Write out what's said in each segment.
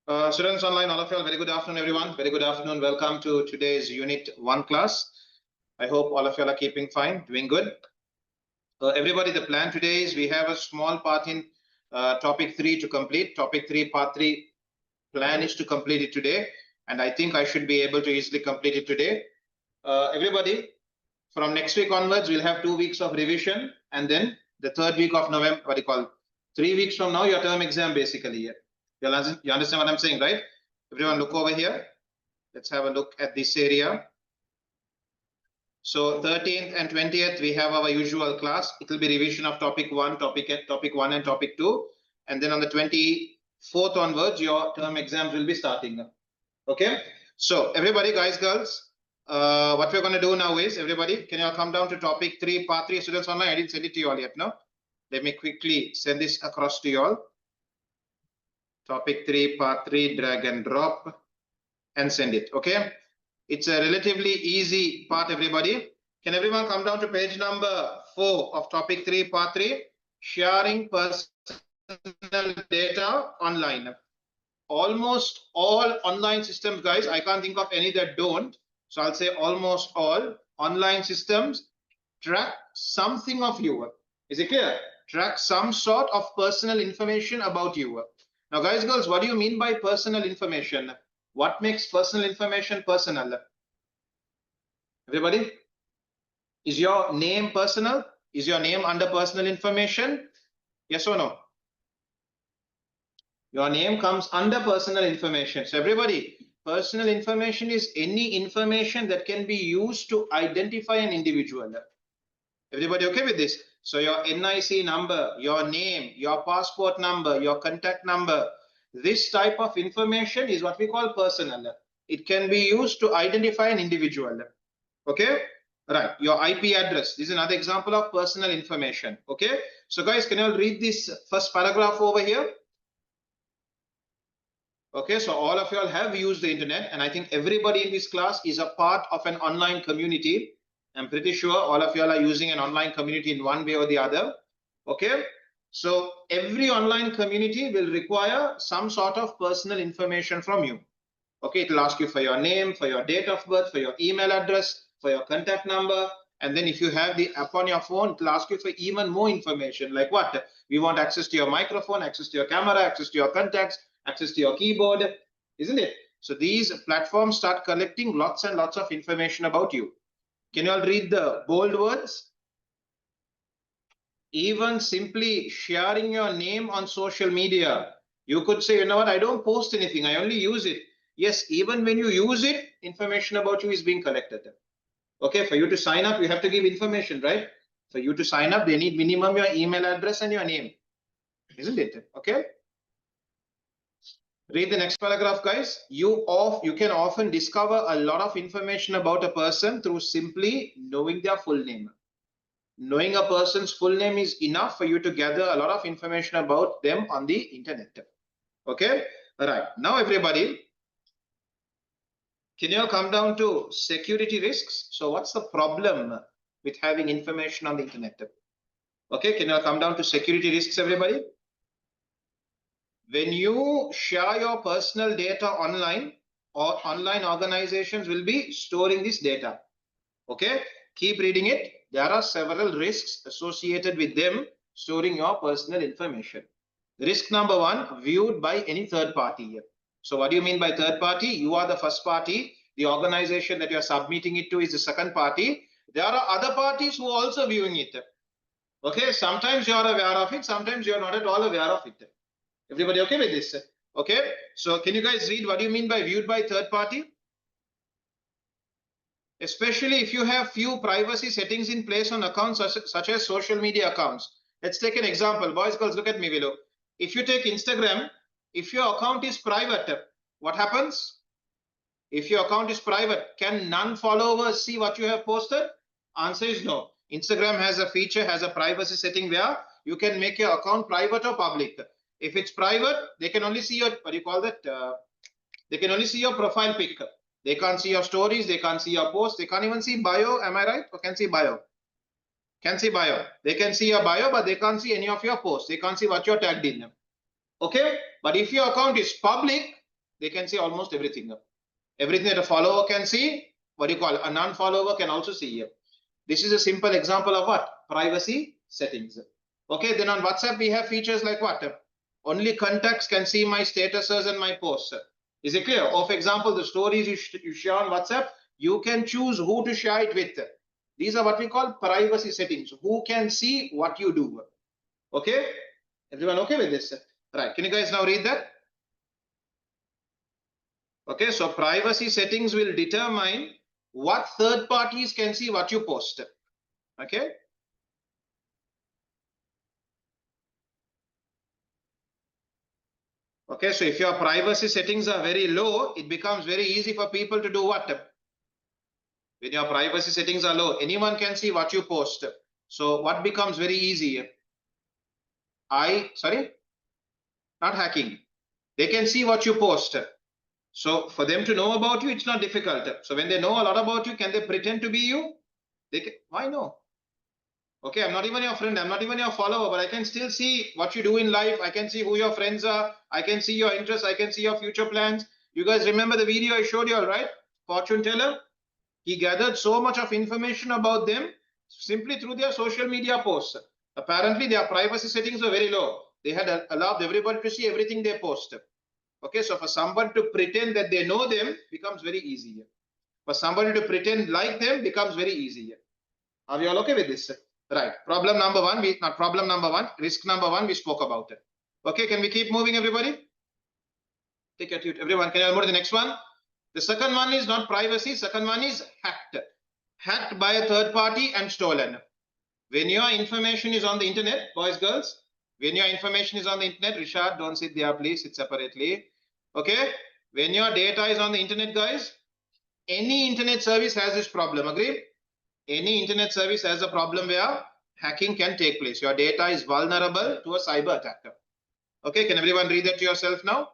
Students online, all of you all, very good afternoon, everyone. Very good afternoon. Welcome to today's Unit 1 class. I hope all of you all are keeping fine, doing good. Everybody, the plan today is we have a small part in topic 3 to complete. Topic 3, part 3 plan is to complete it today. And I think I should be able to easily complete it today. Everybody, from next week onwards, we'll have 2 weeks of revision. And then the third week of November, 3 weeks from now, your term exam basically. You understand what I'm saying, right? Everyone look over here. Let's have a look at this area. So 13th and 20th, we have our usual class. It will be revision of topic 1 and topic 2. And then on the 24th onwards, your term exams will be starting. Okay. So everybody, guys, girls, what we're going to do now is, everybody, can you all come down to topic 3, part 3, students online? I didn't send it to you all yet, no? Let me quickly send this across to you all. Topic 3, part 3, drag and drop and send it. Okay. It's a relatively easy part, everybody. Can everyone come down to page number 4 of topic 3, part 3, sharing personal data online. Almost all online systems, guys, I can't think of any that don't. So I'll say almost all online systems track something of you. Is it clear? Track some sort of personal information about you. Now, guys, girls, what do you mean by personal information? What makes personal information personal? Everybody? Is your name personal? Is your name under personal information? Yes or no? Your name comes under personal information. So everybody, personal information is any information that can be used to identify an individual. Everybody okay with this? So your NIC number, your name, your passport number, your contact number, this type of information is what we call personal. It can be used to identify an individual. Okay, right. Your IP address. This is another example of personal information. Okay, so guys, can you all read this first paragraph over here? Okay, so all of you all have used the internet, and I think everybody in this class is a part of an online community. I'm pretty sure all of you all are using an online community in one way or the other. Okay, so every online community will require some sort of personal information from you. Okay, it will ask you for your name, for your date of birth, for your email address, for your contact number. And then if you have the app on your phone, it will ask you for even more information. Like what? We want access to your microphone, access to your camera, access to your contacts, access to your keyboard, isn't it? So these platforms start collecting lots and lots of information about you. Can you all read the bold words? Even simply sharing your name on social media. You could say, you know what, I don't post anything, I only use it. Yes, even when you use it, information about you is being collected. Okay, for you to sign up, you have to give information, right? For you to sign up, they need minimum your email address and your name, isn't it? Okay. Read the next paragraph, guys. You can often discover a lot of information about a person through simply knowing their full name. Knowing a person's full name is enough for you to gather a lot of information about them on the internet. Okay, all right. Now, everybody, can you all come down to security risks? So what's the problem with having information on the internet? Okay, can you all come down to security risks, everybody? When you share your personal data online, or online organizations will be storing this data. Okay, keep reading it. There are several risks associated with them storing your personal information. Risk number 1, viewed by any third party. So what do you mean by third party? You are the first party. The organization that you are submitting it to is the second party. There are other parties who are also viewing it. Okay, sometimes you are aware of it, sometimes you are not at all aware of it. Everybody okay with this? Okay, so can you guys read what do you mean by viewed by third party? Especially if you have few privacy settings in place on accounts such as social media accounts. Let's take an example. Boys, girls, look at me below. If you take Instagram, if your account is private, what happens? If your account is private, can non-followers see what you have posted? Answer is no. Instagram has a feature, has a privacy setting where you can make your account private or public. If it's private, they can only see your, what do you call that? They can only see your profile pic. They can't see your stories. They can't see your posts. They can't even see bio. Am I right? Or can see bio? Can see bio. They can see your bio, but they can't see any of your posts. They can't see what you're tagged in. Okay. But if your account is public, they can see almost everything. Everything that a follower can see, what do you call, a non-follower can also see here. This is a simple example of what? Privacy settings. Okay, then on WhatsApp, we have features like what? Only contacts can see my statuses and my posts. Is it clear? Or for example, the stories you share on WhatsApp, you can choose who to share it with. These are what we call privacy settings. Who can see what you do? Okay, everyone okay with this? Right, can you guys now read that? Okay, so privacy settings will determine what third parties can see what you post. Okay. Okay, so if your privacy settings are very low, it becomes very easy for people to do what? When your privacy settings are low, anyone can see what you post. So what becomes very easy? Sorry, not hacking. They can see what you post. So for them to know about you, it's not difficult. So when they know a lot about you, can they pretend to be you? Why no? Okay, I'm not even your friend, I'm not even your follower, but I can still see what you do in life. I can see who your friends are. I can see your interests. I can see your future plans. You guys remember the video I showed you all, right? Fortune teller. He gathered so much of information about them simply through their social media posts. Apparently, their privacy settings were very low. They had allowed everybody to see everything they post. Okay, so for someone to pretend that they know them becomes very easy. For somebody to pretend like them becomes very easy. Are we all okay with this? Right. Problem number one, risk number one, we spoke about it. Okay, can we keep moving, everybody? Take your tute. Everyone, can you move to the next one? The second one is not privacy. Second one is hacked. Hacked by a third party and stolen. When your information is on the internet, boys, girls, when your information is on the internet, Richard, don't sit there, please, sit separately. Okay? When your data is on the internet, guys, any internet service has this problem. Agree? Any internet service has a problem where hacking can take place. Your data is vulnerable to a cyber attacker. Okay, can everyone read that to yourself now?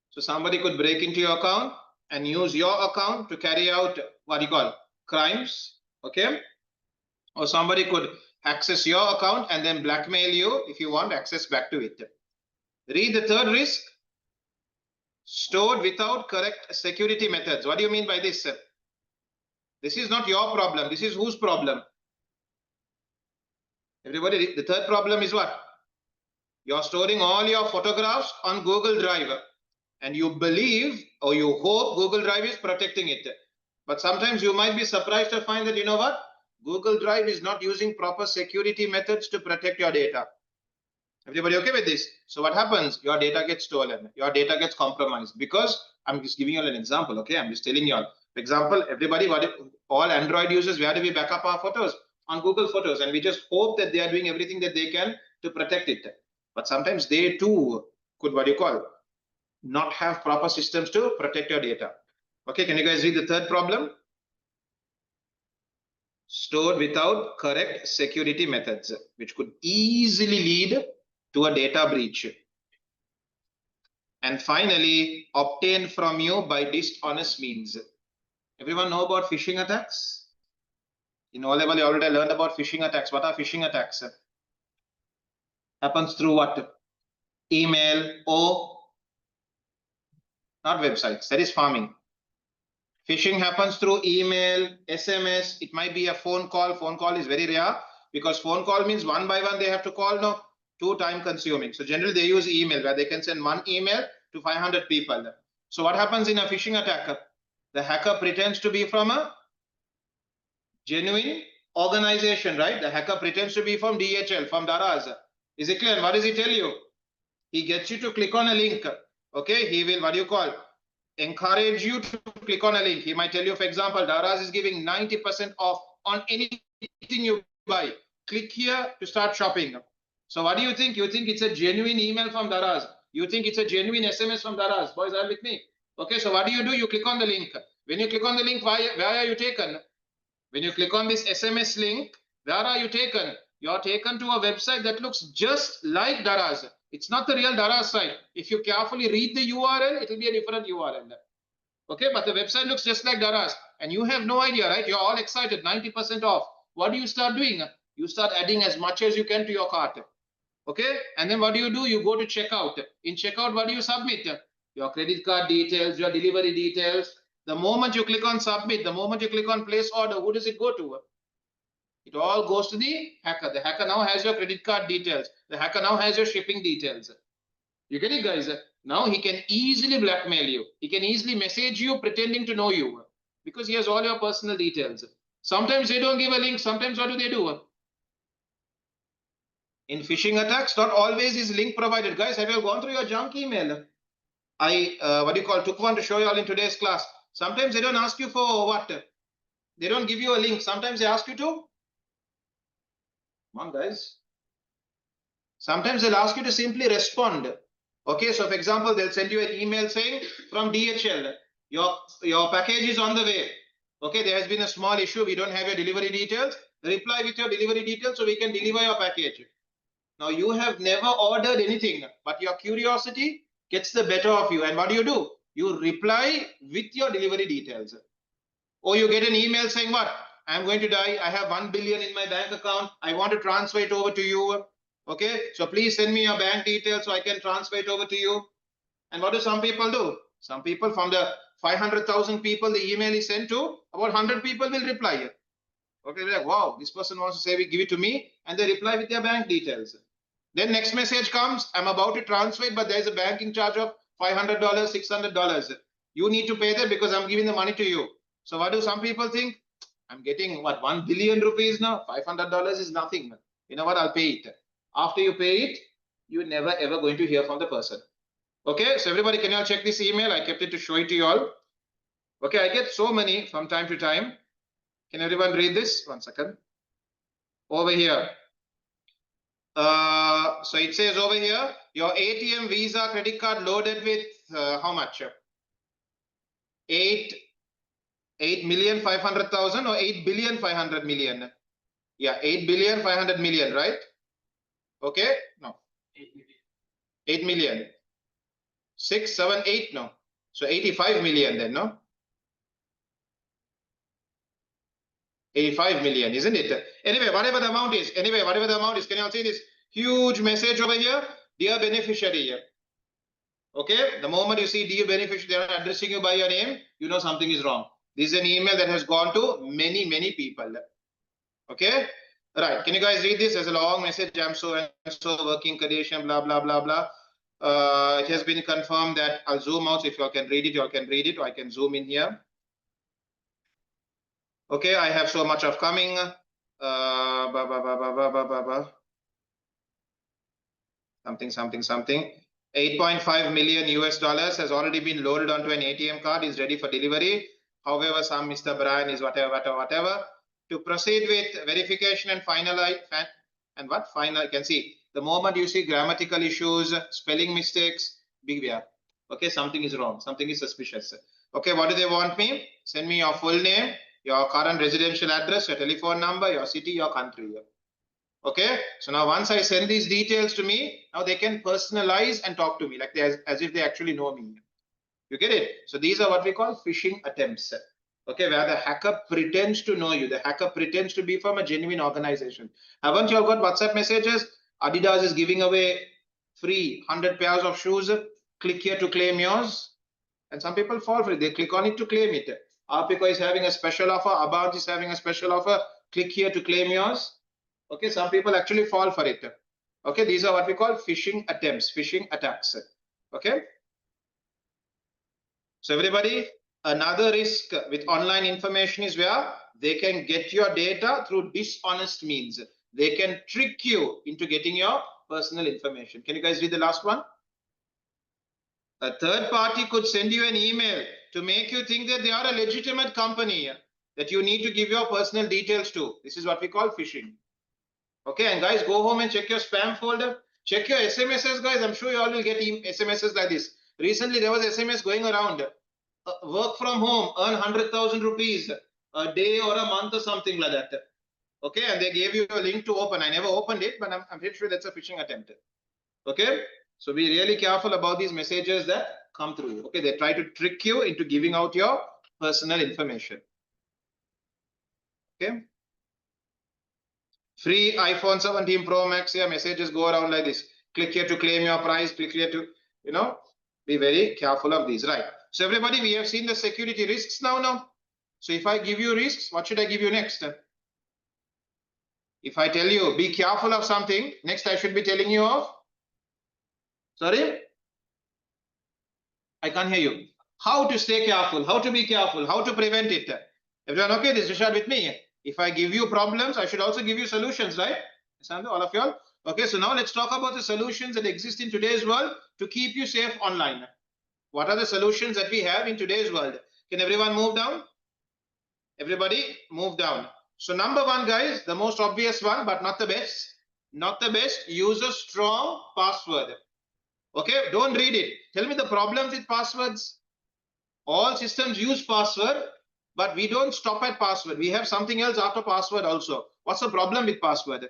So somebody could break into your account and use your account to carry out what you call crimes. Okay, or somebody could access your account and then blackmail you if you want access back to it. Read the third risk. Stored without correct security methods. What do you mean by this, sir? This is not your problem. This is whose problem? Everybody, the third problem is what? You're storing all your photographs on Google Drive and you believe or you hope Google Drive is protecting it. But sometimes you might be surprised to find that, you know what? Google Drive is not using proper security methods to protect your data. Everybody okay with this? So what happens? Your data gets stolen. Your data gets compromised because I'm just giving you all an example. Okay, I'm just telling you all. For example, everybody, all Android users, where do we back up our photos? On Google Photos, and we just hope that they are doing everything that they can to protect it. But sometimes they too could, what do you call, not have proper systems to protect your data. Okay, can you guys read the third problem? Stored without correct security methods, which could easily lead to a data breach. And finally, obtained from you by dishonest means. Everyone know about phishing attacks? In O level, you already learned about phishing attacks. What are phishing attacks? Happens through what? Email or not websites. That is farming. Phishing happens through email, SMS. It might be a phone call. Phone call is very rare because phone call means one by one they have to call. No, too time consuming. So generally they use email where they can send one email to 500 people. So what happens in a phishing attack? The hacker pretends to be from a genuine organization, right? The hacker pretends to be from DHL, from Daraz. Is it clear? What does he tell you? He gets you to click on a link. Okay, he will, what do you call, encourage you to click on a link. He might tell you, for example, Daraz is giving 90% off on anything you buy. Click here to start shopping. So what do you think? You think it's a genuine email from Daraz. You think it's a genuine SMS from Daraz. Boys, are with me? Okay, so what do? You click on the link. When you click on the link, where are you taken? When you click on this SMS link, where are you taken? You are taken to a website that looks just like Daraz. It's not the real Daraz site. If you carefully read the URL, it will be a different URL. Okay, but the website looks just like Daraz. And you have no idea, right? You're all excited, 90% off. What do you start doing? You start adding as much as you can to your cart. Okay, and then what do? You go to checkout. In checkout, what do you submit? Your credit card details, your delivery details. The moment you click on submit, the moment you click on place order, who does it go to? It all goes to the hacker. The hacker now has your credit card details. The hacker now has your shipping details. You get it, guys? Now he can easily blackmail you. He can easily message you pretending to know you because he has all your personal details. Sometimes they don't give a link. Sometimes what do? In phishing attacks, not always is link provided. Guys, have you gone through your junk email? I took one to show you all in today's class. Sometimes they don't ask you for what? They don't give you a link. Sometimes they ask you to. Come on, guys. Sometimes they'll ask you to simply respond. Okay, so for example, they'll send you an email saying from DHL, your package is on the way. Okay, there has been a small issue. We don't have your delivery details. Reply with your delivery details so we can deliver your package. Now you have never ordered anything, but your curiosity gets the better of you. And what do? You reply with your delivery details. Or you get an email saying what? I'm going to die. I have 1 billion in my bank account. I want to transfer it over to you. Okay, so please send me your bank details so I can transfer it over to you. And what do some people do? Some people, from the 500,000 people the email is sent to, about 100 people will reply. Okay, they're like, wow, this person wants to say, we give it to me, and they reply with their bank details. Then next message comes, I'm about to transfer it, but there's a banking charge of $500, $600. You need to pay that because I'm giving the money to you. So what do some people think? I'm getting what, 1 billion rupees now? $500 is nothing. You know what? I'll pay it. After you pay it, you're never ever going to hear from the person. Okay, so everybody, can you all check this email? I kept it to show it to you all. Okay, I get so many from time to time. Can everyone read this? 1 second. Over here. So it says over here, your ATM, Visa, credit card loaded with how much? 8,500,000 or 8,500,000,000? Yeah, 8,500,000,000, right? Okay, no. 8 million. 6, 7, 8, no. So 85 million then, no? 85 million, isn't it? Anyway, whatever the amount is, can you all see this huge message over here? Dear beneficiary here. Okay, the moment you see dear beneficiary, they are addressing you by your name, you know something is wrong. This is an email that has gone to many people. Okay, right, can you guys read this? As a long message, I'm so and so working condition, blah blah blah blah. It has been confirmed that I'll zoom out. So if you all can read it, you all can read it, or I can zoom in here. Okay, I have so much of coming. Something. 8.5 million US dollars has already been loaded onto an ATM card, is ready for delivery. However, some Mr. Brian is whatever. To proceed with verification and finalize, and what final, you can see the moment you see grammatical issues, spelling mistakes, beware. Okay, something is wrong, something is suspicious. Okay, what do they want me? Send me your full name, your current residential address, your telephone number, your city, your country. Okay, so now once I send these details to me, now they can personalize and talk to me like as if they actually know me. You get it? So these are what we call phishing attempts. Okay, where the hacker pretends to know you. The hacker pretends to be from a genuine organization. Haven't you all got WhatsApp messages? Adidas is giving away free 100 pairs of shoes. Click here to claim yours. And some people fall for it. They click on it to claim it. Arpico is having a special offer. About is having a special offer. Click here to claim yours. Okay, some people actually fall for it. Okay, these are what we call phishing attempts, phishing attacks. Okay. So everybody, another risk with online information is where they can get your data through dishonest means. They can trick you into getting your personal information. Can you guys read the last one? A third party could send you an email to make you think that they are a legitimate company that you need to give your personal details to. This is what we call phishing. Okay, and guys, go home and check your spam folder. Check your SMSs, guys. I'm sure you all will get SMSs like this. Recently, there was SMS going around. Work from home, earn 100,000 rupees a day or a month or something like that. Okay, and they gave you a link to open. I never opened it, but I'm pretty sure that's a phishing attempt. Okay, so be really careful about these messages that come through. Okay, they try to trick you into giving out your personal information. Okay. Free iPhone 17 Pro Max here, messages go around like this. Click here to claim your prize, click here to, be very careful of these, right? So everybody, we have seen the security risks now. So if I give you risks, what should I give you next? If I tell you, be careful of something, next I should be telling you of, sorry? I can't hear you. How to stay careful, how to be careful, how to prevent it. Everyone okay? This is Rishad with me. If I give you problems, I should also give you solutions, right? All of y'all. Okay, so now let's talk about the solutions that exist in today's world to keep you safe online. What are the solutions that we have in today's world? Can everyone move down? Everybody move down. So number one, guys, the most obvious one, but not the best. Not the best. Use a strong password. Okay, don't read it. Tell me the problems with passwords. All systems use password, but we don't stop at password. We have something else after password also. What's the problem with password?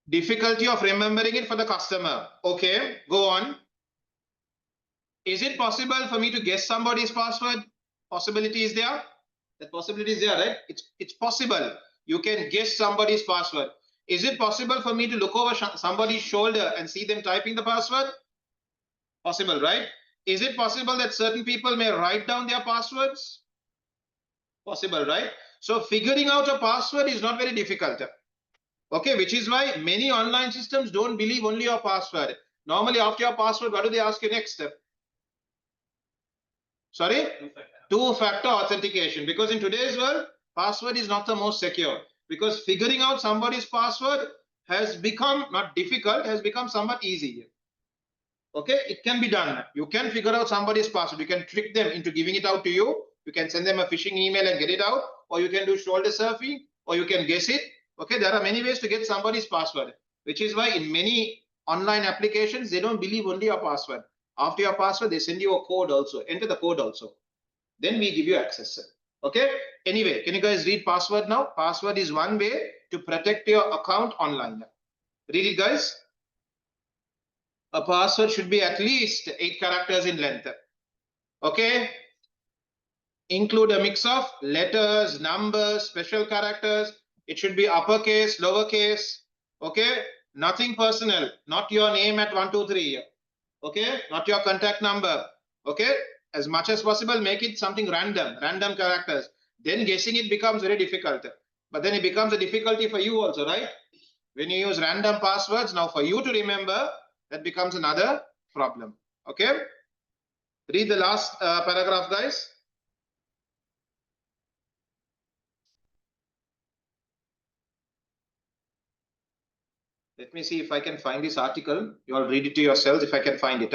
Difficulty of remembering it for the customer. Okay, go on. Is it possible for me to guess somebody's password? Possibility is there? That possibility is there, right? It's possible. You can guess somebody's password. Is it possible for me to look over somebody's shoulder and see them typing the password? Possible, right? Is it possible that certain people may write down their passwords? Possible, right? So figuring out a password is not very difficult. Okay, which is why many online systems don't believe only your password. Normally, after your password, what do they ask you next? Sorry? Two-factor authentication. Because in today's world, password is not the most secure. Because figuring out somebody's password has become not difficult, has become somewhat easy. Okay, it can be done. You can figure out somebody's password. You can trick them into giving it out to you. You can send them a phishing email and get it out, or you can do shoulder surfing, or you can guess it. Okay, there are many ways to get somebody's password, which is why in many online applications, they don't believe only your password. After your password, they send you a code also. Enter the code also. Then we give you access. Okay, anyway, can you guys read password now? Password is one way to protect your account online. Read it, guys. A password should be at least 8 characters in length. Okay, include a mix of letters, numbers, special characters. It should be uppercase, lowercase. Okay, nothing personal, not your name at 123. Okay, not your contact number. Okay, as much as possible, make it something random characters. Then guessing it becomes very difficult. But then it becomes a difficulty for you also, right? When you use random passwords, now for you to remember, that becomes another problem. Okay, read the last paragraph, guys. Let me see if I can find this article. You all read it to yourselves if I can find it.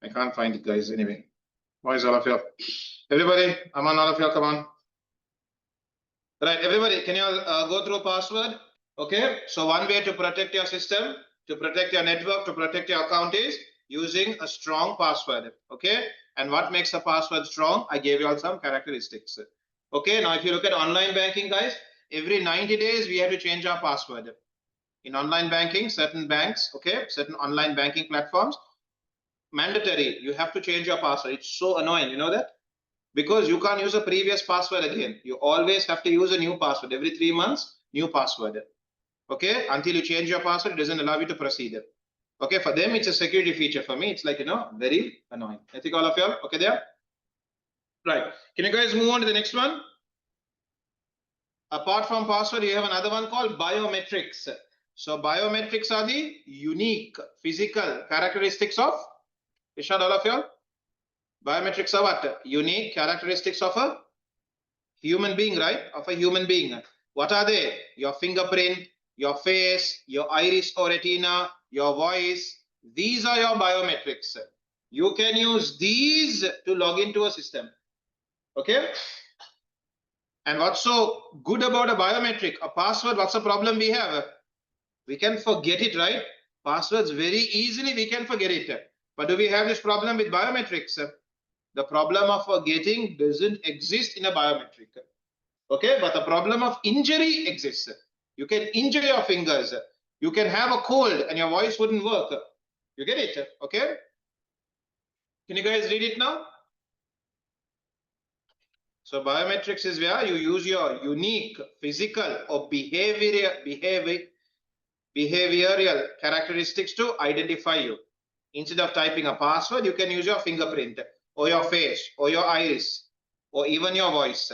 I can't find it, guys. Anyway, why is all of you? Everybody, I'm on all of you. Come on. Right, everybody, can you all go through password? Okay, so one way to protect your system, to protect your network, to protect your account is using a strong password. Okay, and what makes a password strong? I gave you all some characteristics. Okay, now if you look at online banking, guys, every 90 days we have to change our password. In online banking, certain banks, okay, certain online banking platforms, mandatory, you have to change your password. It's so annoying, you know that? Because you can't use a previous password again. You always have to use a new password. Every 3 months, new password. Okay, until you change your password, it doesn't allow you to proceed. Okay, for them, it's a security feature. For me, it's like, very annoying. I think all of y'all, okay there? Right, can you guys move on to the next one? Apart from password, you have another one called biometrics. So biometrics are the unique physical characteristics of Ishad, all of you? Biometrics are what? Unique characteristics of a human being, right? Of a human being. What are they? Your fingerprint, your face, your iris or retina, your voice. These are your biometrics. You can use these to log into a system. Okay? And what's so good about a biometric? A password, what's the problem we have? We can forget it, right? Passwords very easily, we can forget it. But do we have this problem with biometrics? The problem of forgetting doesn't exist in a biometric. Okay, but the problem of injury exists. You can injure your fingers. You can have a cold and your voice wouldn't work. You get it? Okay. Can you guys read it now? So biometrics is where you use your unique physical or behavioral characteristics to identify you. Instead of typing a password, you can use your fingerprint or your face or your iris or even your voice.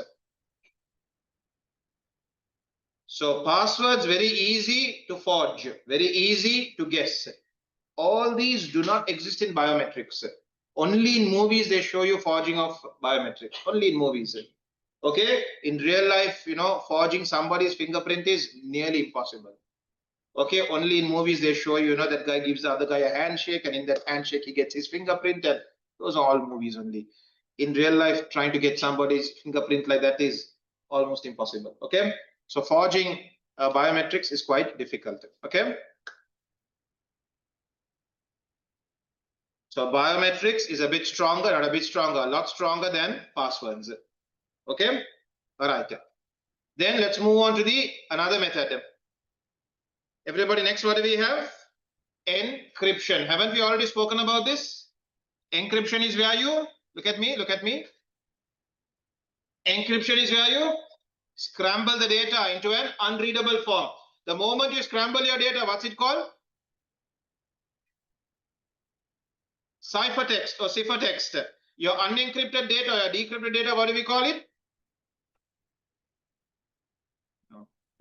So passwords very easy to forge, very easy to guess. All these do not exist in biometrics. Only in movies they show you forging of biometrics. Only in movies. Okay, in real life, forging somebody's fingerprint is nearly impossible. Okay, only in movies they show you, that guy gives the other guy a handshake, and in that handshake he gets his fingerprint, and those are all movies only. In real life, trying to get somebody's fingerprint like that is almost impossible. Okay, so forging biometrics is quite difficult. Okay, so biometrics is a bit stronger, not a bit stronger, a lot stronger than passwords. Okay, all right. Then let's move on to the another method. Everybody, next, what do we have? Encryption. Haven't we already spoken about this? Encryption is where you, look at me. Encryption is where you scramble the data into an unreadable form. The moment you scramble your data, what's it called? Ciphertext or ciphertext. Your unencrypted data, your decrypted data, what do we call it?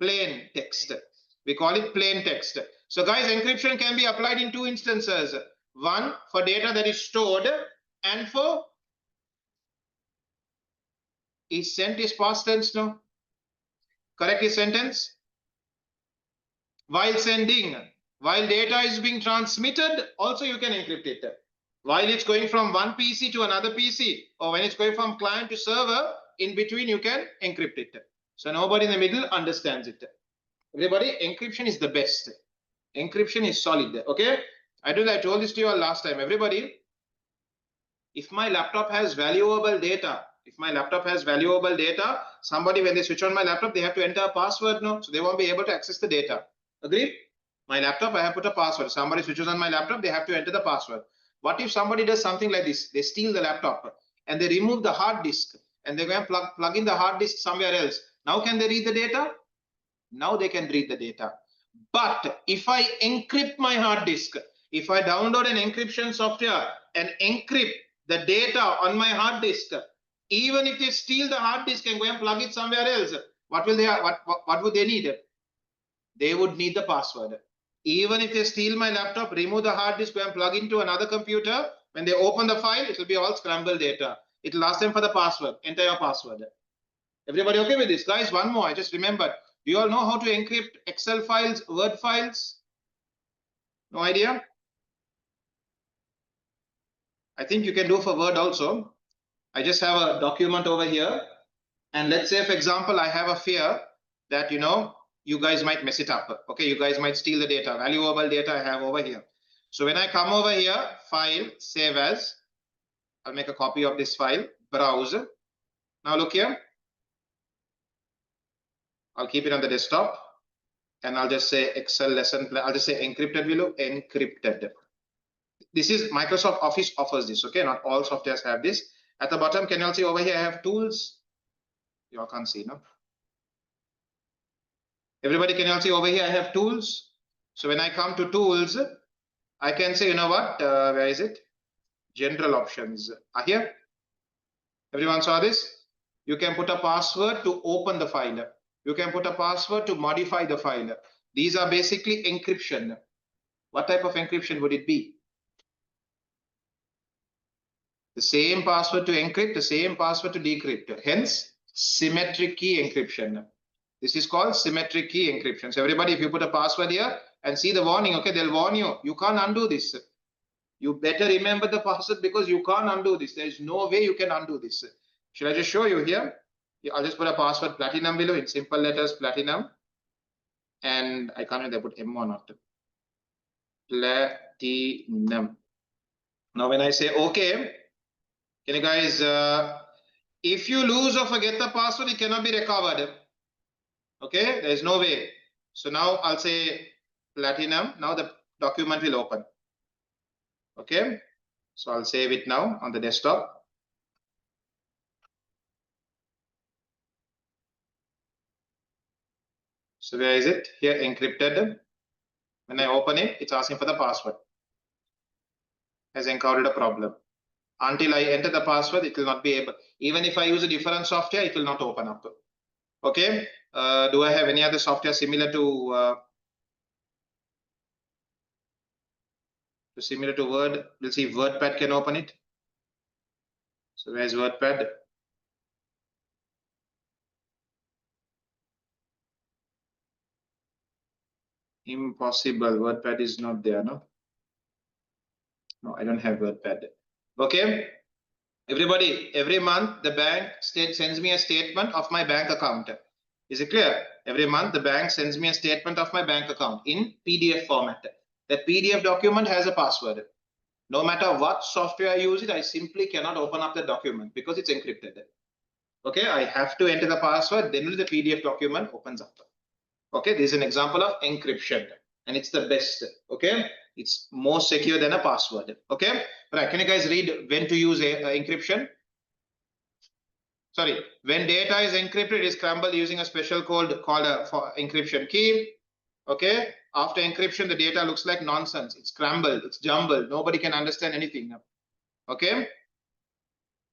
Plain text. We call it plain text. So guys, encryption can be applied in two instances. One, for data that is stored, and for is sent is past tense, no? Correct is sentence? While sending, while data is being transmitted, also you can encrypt it. While it's going from one PC to another PC, or when it's going from client to server, in between you can encrypt it. So nobody in the middle understands it. Everybody, encryption is the best. Encryption is solid. Okay, I told this to you all last time. Everybody, if my laptop has valuable data, somebody, when they switch on my laptop, they have to enter a password, no? So they won't be able to access the data. Agree? My laptop, I have put a password. Somebody switches on my laptop, they have to enter the password. What if somebody does something like this? They steal the laptop and they remove the hard disk and they go and plug in the hard disk somewhere else. Now can they read the data? Now they can read the data. But if I encrypt my hard disk, if I download an encryption software and encrypt the data on my hard disk, even if they steal the hard disk and go and plug it somewhere else, what would they need? They would need the password. Even if they steal my laptop, remove the hard disk, go and plug into another computer, when they open the file, it will be all scrambled data. It will ask them for the password. Enter your password. Everybody okay with this? Guys, one more, I just remembered. Do you all know how to encrypt Excel files, Word files? No idea? I think you can do for Word also. I just have a document over here. And let's say, for example, I have a fear that, you guys might mess it up. Okay, you guys might steal the data, valuable data I have over here. So when I come over here, file, save as, I'll make a copy of this file, browse. Now look here. I'll keep it on the desktop and I'll just say Excel lesson plan. I'll just say encrypted below, encrypted. This is Microsoft Office offers this. Okay, not all softwares have this. At the bottom, can you all see over here I have tools? You all can't see, no? Everybody, can you all see over here I have tools? So when I come to tools, I can say, you know what, where is it? General options are here. Everyone saw this? You can put a password to open the file. You can put a password to modify the file. These are basically encryption. What type of encryption would it be? The same password to encrypt, the same password to decrypt. Hence, symmetric key encryption. This is called symmetric key encryption. So everybody, if you put a password here and see the warning, okay, they'll warn you. You can't undo this. You better remember the password because you can't undo this. There is no way you can undo this. Should I just show you here? I'll just put a password platinum below in simple letters, platinum. And I can't remember, I put M or not. Platinum. Now when I say okay, can you guys, if you lose or forget the password, it cannot be recovered. Okay, there is no way. So now I'll say platinum. Now the document will open. Okay, so I'll save it now on the desktop. So where is it? Here, encrypted. When I open it, it's asking for the password. Has encountered a problem. Until I enter the password, it will not be able. Even if I use a different software, it will not open up. Okay. Do I have any other software similar to Word? We'll see if WordPad can open it. So where's WordPad? Impossible. WordPad is not there, no? No, I don't have WordPad. Okay. Everybody, every month the bank sends me a statement of my bank account. Is it clear? Every month the bank sends me a statement of my bank account in PDF format. That PDF document has a password. No matter what software I use it, I simply cannot open up the document because it's encrypted. Okay, I have to enter the password, then only the PDF document opens up. Okay, this is an example of encryption and it's the best. Okay, it's more secure than a password. Okay, right. Can you guys read when to use encryption? Sorry, when data is encrypted, it is scrambled using a special code called a encryption key. Okay, after encryption, the data looks like nonsense. It's scrambled, it's jumbled. Nobody can understand anything. Okay,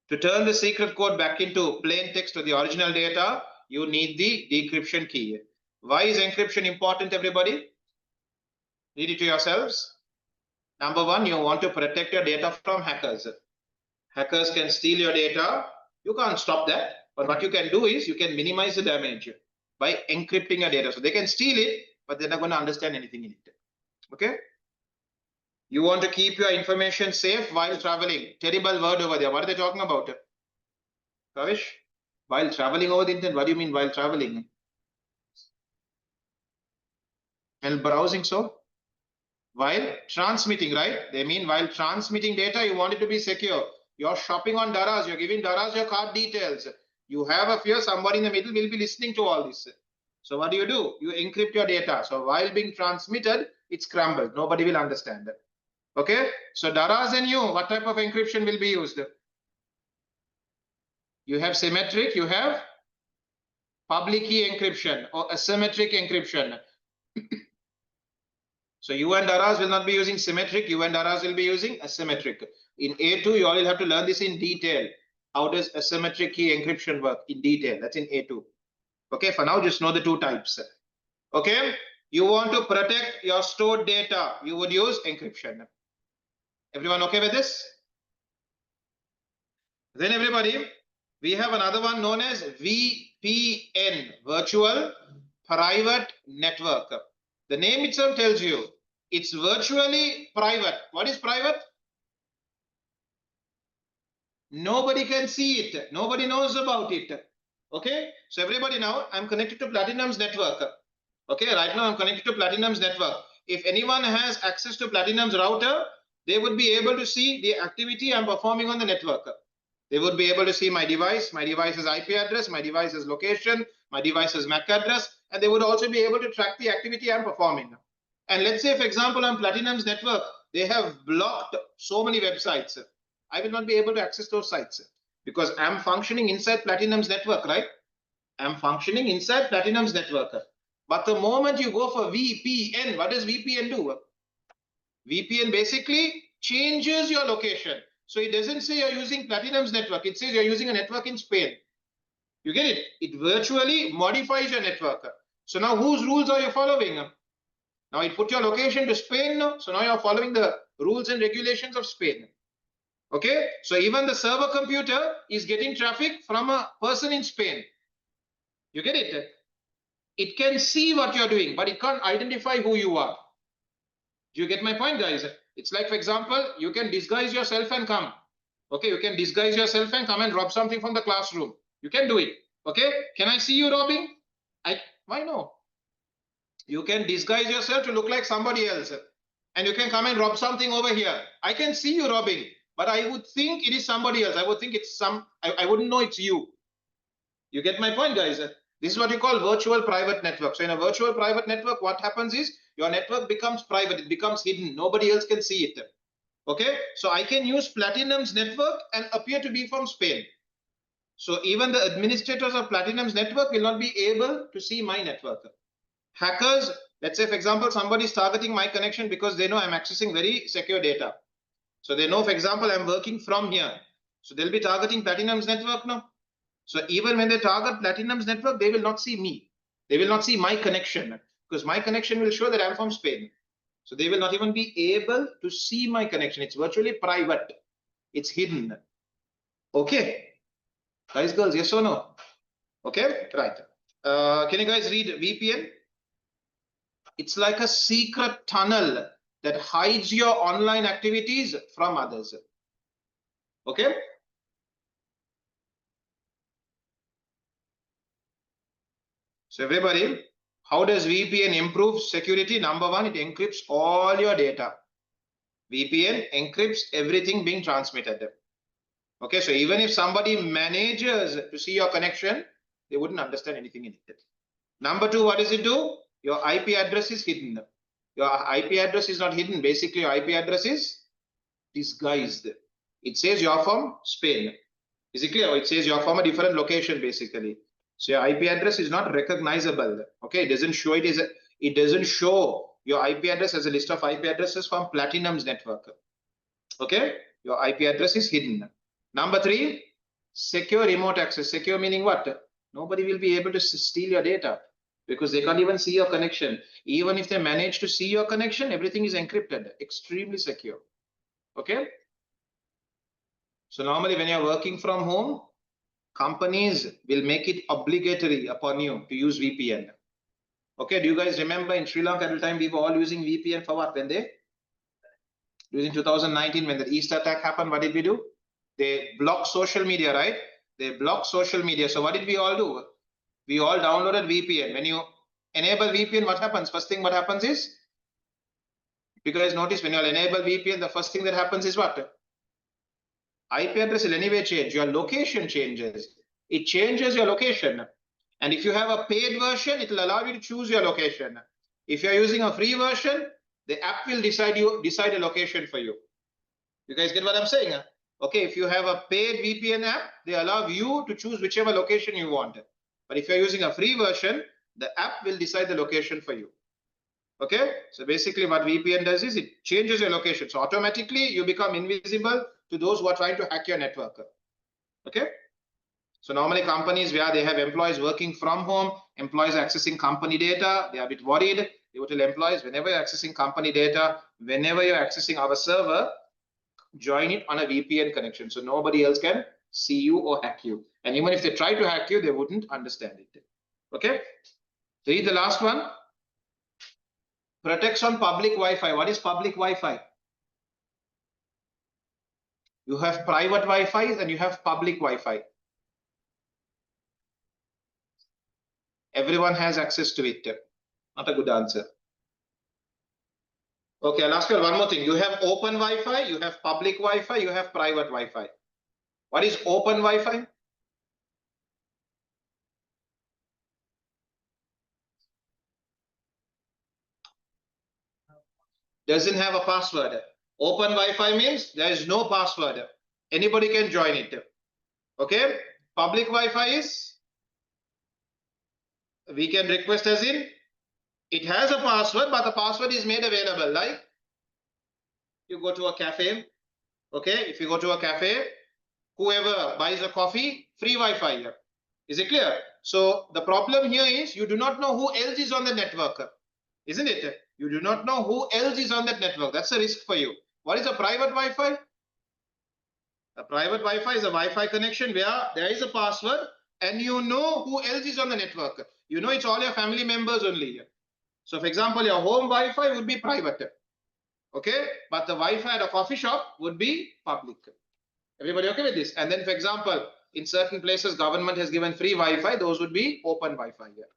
to turn the secret code back into plain text or the original data, you need the decryption key. Why is encryption important, everybody? Read it to yourselves. Number one, you want to protect your data from hackers. Hackers can steal your data. You can't stop that. But what you can do is you can minimize the damage by encrypting your data. So they can steal it, but they're not going to understand anything in it. Okay. You want to keep your information safe while traveling. Terrible word over there. What are they talking about? Kavish? While traveling over the internet. What do you mean while traveling? While browsing, so? While transmitting, right? They mean while transmitting data, you want it to be secure. You're shopping on Daraz, you're giving Daraz your card details. You have a fear somebody in the middle will be listening to all this. So what do? You encrypt your data. So while being transmitted, it's scrambled. Nobody will understand that. Okay. So Daraz and you, what type of encryption will be used? You have symmetric, you have public key encryption or asymmetric encryption. So you and Daraz will not be using symmetric, you and Daraz will be using asymmetric. In A2, you all will have to learn this in detail. How does asymmetric key encryption work in detail? That's in A2. Okay, for now, just know the two types. Okay, you want to protect your stored data, you would use encryption. Everyone okay with this? Then everybody, we have another one known as VPN, Virtual Private Network. The name itself tells you it's virtually private. What is private? Nobody can see it. Nobody knows about it. Okay. So everybody now, I'm connected to Platinum's network. Okay. Right now I'm connected to Platinum's network. If anyone has access to Platinum's router, they would be able to see the activity I'm performing on the network. They would be able to see my device's IP address, my device's location, my device's MAC address, and they would also be able to track the activity I'm performing. And let's say, for example, on Platinum's network, they have blocked so many websites. I will not be able to access those sites because I'm functioning inside Platinum's network, right? I'm functioning inside Platinum's network. But the moment you go for VPN, what does VPN do? VPN basically changes your location. So it doesn't say you're using Platinum's network. It says you're using a network in Spain. You get it? It virtually modifies your network. So now whose rules are you following? Now it put your location to Spain. So now you're following the rules and regulations of Spain. Okay, so even the server computer is getting traffic from a person in Spain. You get it? It can see what you're doing, but it can't identify who you are. Do you get my point, guys? It's like, for example, you can disguise yourself and come. Okay, you can disguise yourself and come and rob something from the classroom. You can do it. Okay, can I see you robbing? Why no? You can disguise yourself to look like somebody else, and you can come and rob something over here. I can see you robbing, but I would think it is somebody else. I would think it's I wouldn't know it's you. You get my point, guys? This is what you call virtual private network. So in a virtual private network, what happens is your network becomes private. It becomes hidden. Nobody else can see it. Okay, so I can use Platinum's network and appear to be from Spain. So even the administrators of Platinum's network will not be able to see my network. Hackers, let's say, for example, somebody is targeting my connection because they know I'm accessing very secure data. So they know, for example, I'm working from here. So they'll be targeting Platinum's network now. So even when they target Platinum's network, they will not see me. They will not see my connection, because my connection will show that I'm from Spain. So they will not even be able to see my connection. It's virtually private. It's hidden. Okay. Guys, girls, yes or no? Okay, right. Can you guys read VPN? It's like a secret tunnel that hides your online activities from others. Okay. So everybody, how does VPN improve security? Number one, it encrypts all your data. VPN encrypts everything being transmitted. Okay, so even if somebody manages to see your connection, they wouldn't understand anything in it. Number two, what does it do? Your IP address is hidden. Your IP address is not hidden. Basically, your IP address is disguised. It says you're from Spain. Is it clear? It says you're from a different location, basically. So your IP address is not recognizable. Okay, it doesn't show it doesn't show your IP address as a list of IP addresses from Platinum's network. Okay, your IP address is hidden. Number three, secure remote access. Secure meaning what? Nobody will be able to steal your data because they can't even see your connection. Even if they manage to see your connection, everything is encrypted, extremely secure. Okay. So normally when you're working from home, companies will make it obligatory upon you to use VPN. Okay, do you guys remember in Sri Lanka at the time we were all using VPN for what? When they, during 2019, when the East attack happened, what did we do? They blocked social media, right? They blocked social media. So what did we all do? We all downloaded VPN. When you enable VPN, what happens? First thing what happens is, you guys notice when you enable VPN, the first thing that happens is what? IP address will anyway change. Your location changes. It changes your location. And if you have a paid version, it will allow you to choose your location. If you're using a free version, the app will decide a location for you. You guys get what I'm saying? Okay, if you have a paid VPN app, they allow you to choose whichever location you want. But if you're using a free version, the app will decide the location for you. Okay, so basically what VPN does is it changes your location. So automatically you become invisible to those who are trying to hack your network. Okay, so normally companies where they have employees working from home, employees accessing company data, they are a bit worried. They will tell employees, whenever you're accessing company data, whenever you're accessing our server, join it on a VPN connection so nobody else can see you or hack you. And even if they try to hack you, they wouldn't understand it. Okay, read the last one. Protects on public Wi-Fi. What is public Wi-Fi? You have private Wi-Fi and you have public Wi-Fi. Everyone has access to it. Not a good answer. Okay, I'll ask you one more thing. You have open Wi-Fi, you have public Wi-Fi, you have private Wi-Fi. What is open Wi-Fi? Doesn't have a password. Open Wi-Fi means there is no password. Anybody can join it. Okay, public Wi-Fi is, we can request as in, it has a password, but the password is made available. Like you go to a cafe. Okay, if you go to a cafe, whoever buys a coffee, free Wi-Fi here. Is it clear? So the problem here is you do not know who else is on the network, isn't it? You do not know who else is on that network. That's a risk for you. What is a private Wi-Fi? A private Wi-Fi is a Wi-Fi connection where there is a password and you know who else is on the network. You know it's all your family members only. So for example, your home Wi-Fi would be private. Okay, but the Wi-Fi at a coffee shop would be public. Everybody okay with this? And then for example, in certain places, government has given free Wi-Fi. Those would be open Wi-Fi here.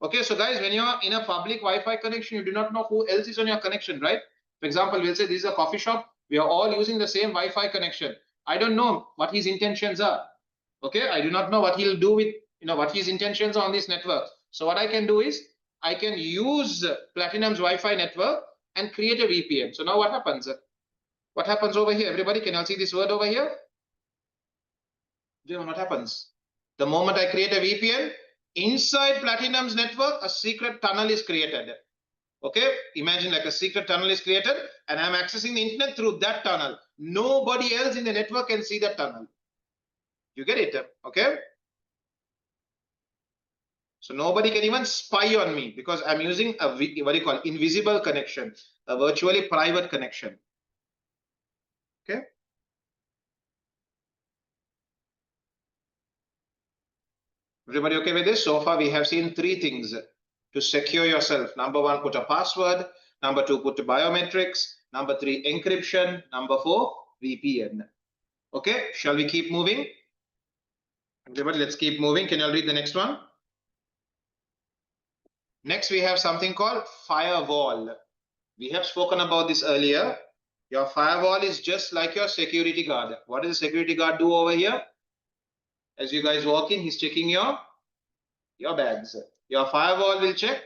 Okay, so guys, when you are in a public Wi-Fi connection, you do not know who else is on your connection, right? For example, we'll say this is a coffee shop. We are all using the same Wi-Fi connection. I don't know what his intentions are. Okay, I do not know what he'll do with, what his intentions are on this network. So what I can do is I can use Platinum's Wi-Fi network and create a VPN. So now what happens? What happens over here? Everybody, can you see this word over here? What happens? The moment I create a VPN, inside Platinum's network, a secret tunnel is created. Okay, imagine like a secret tunnel is created and I'm accessing the internet through that tunnel. Nobody else in the network can see that tunnel. You get it? Okay. So nobody can even spy on me because I'm using a, what do you call, invisible connection, a virtually private connection. Okay. Everybody okay with this? So far we have seen three things to secure yourself. Number one, put a password. Number two, put biometrics. Number three, encryption. Number four, VPN. Okay, shall we keep moving? Everybody, let's keep moving. Can you read the next one? Next, we have something called firewall. We have spoken about this earlier. Your firewall is just like your security guard. What does the security guard do over here? As you guys walk in, he's checking your bags. Your firewall will check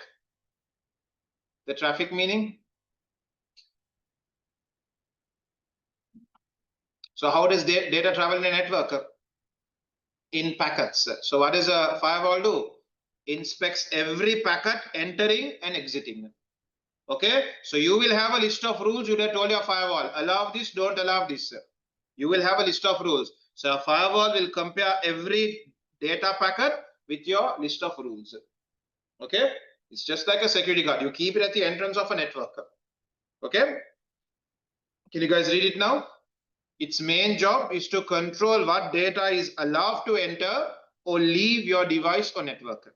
the traffic, meaning. So how does data travel in a network? In packets. So what does a firewall do? Inspects every packet entering and exiting. Okay, so you will have a list of rules you have told your firewall. Allow this, don't allow this. You will have a list of rules. So a firewall will compare every data packet with your list of rules. Okay, it's just like a security guard. You keep it at the entrance of a network. Okay, can you guys read it now? Its main job is to control what data is allowed to enter or leave your device or network.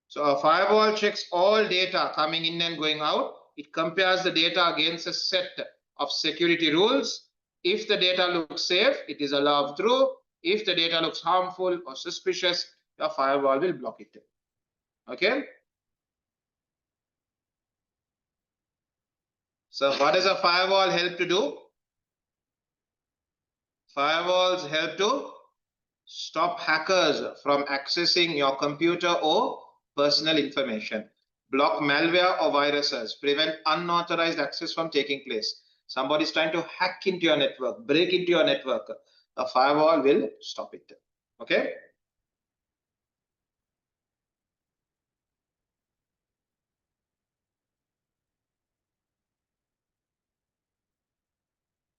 So a firewall checks all data coming in and going out. It compares the data against a set of security rules. If the data looks safe, it is allowed through. If the data looks harmful or suspicious, your firewall will block it. Okay. So what does a firewall help to do? Firewalls help to stop hackers from accessing your computer or personal information, block malware or viruses, prevent unauthorized access from taking place. Somebody is trying to hack into your network, break into your network. A firewall will stop it. Okay.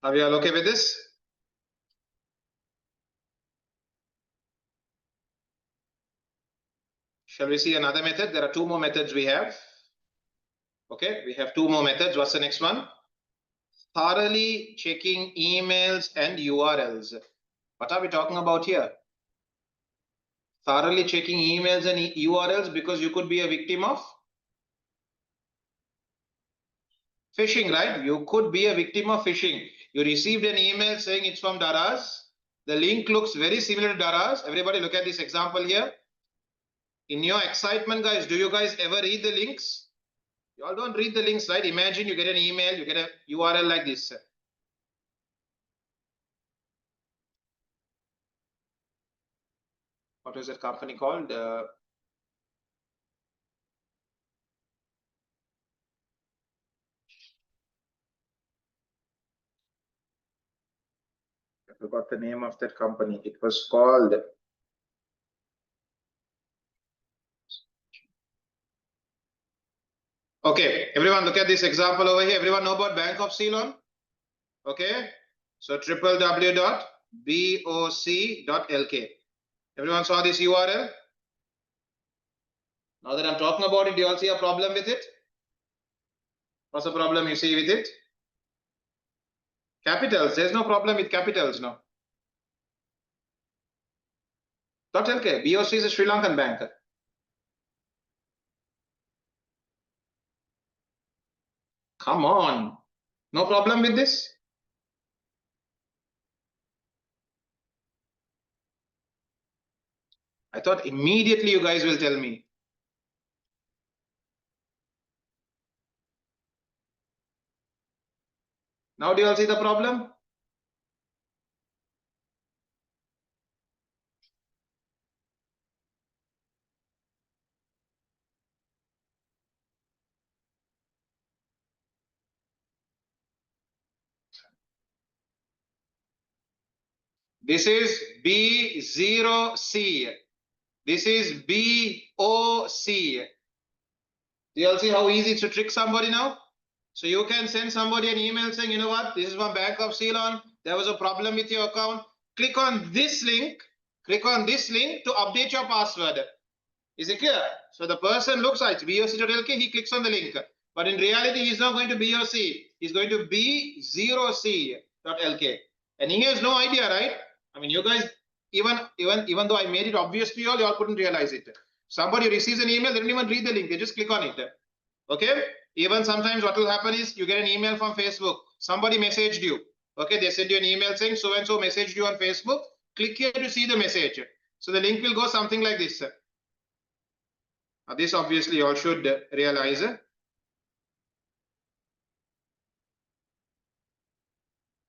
Are we all okay with this? Shall we see another method? There are two more methods we have. Okay, we have two more methods. What's the next one? Thoroughly checking emails and URLs. What are we talking about here? Thoroughly checking emails and URLs because you could be a victim of phishing, right? You could be a victim of phishing. You received an email saying it's from Daraz. The link looks very similar to Daraz. Everybody look at this example here. In your excitement, guys, do you guys ever read the links? You all don't read the links, right? Imagine you get an email, you get a URL like this. What was that company called? I forgot the name of that company. It was called. Okay, everyone look at this example over here. Everyone know about Bank of Ceylon? Okay, so www.boc.lk. Everyone saw this URL? Now that I'm talking about it, do you all see a problem with it? What's the problem you see with it? Capitals, there's no problem with capitals now. .lk, BOC is a Sri Lankan bank. Come on, no problem with this? I thought immediately you guys will tell me. Now do you all see the problem? This is B0C. This is BOC. Do you all see how easy it's to trick somebody now? So you can send somebody an email saying, you know what, this is from Bank of Ceylon. There was a problem with your account. Click on this link. Click on this link to update your password. Is it clear? So the person looks at BOC.lk, he clicks on the link. But in reality, he's not going to BOC. He's going to B0C.lk. And he has no idea, right? I mean, you guys, even though I made it obvious to you all couldn't realize it. Somebody receives an email, they don't even read the link, they just click on it. Okay? Even sometimes what will happen is you get an email from Facebook. Somebody messaged you. Okay, they send you an email saying so and so messaged you on Facebook. Click here to see the message. So the link will go something like this. This obviously you all should realize.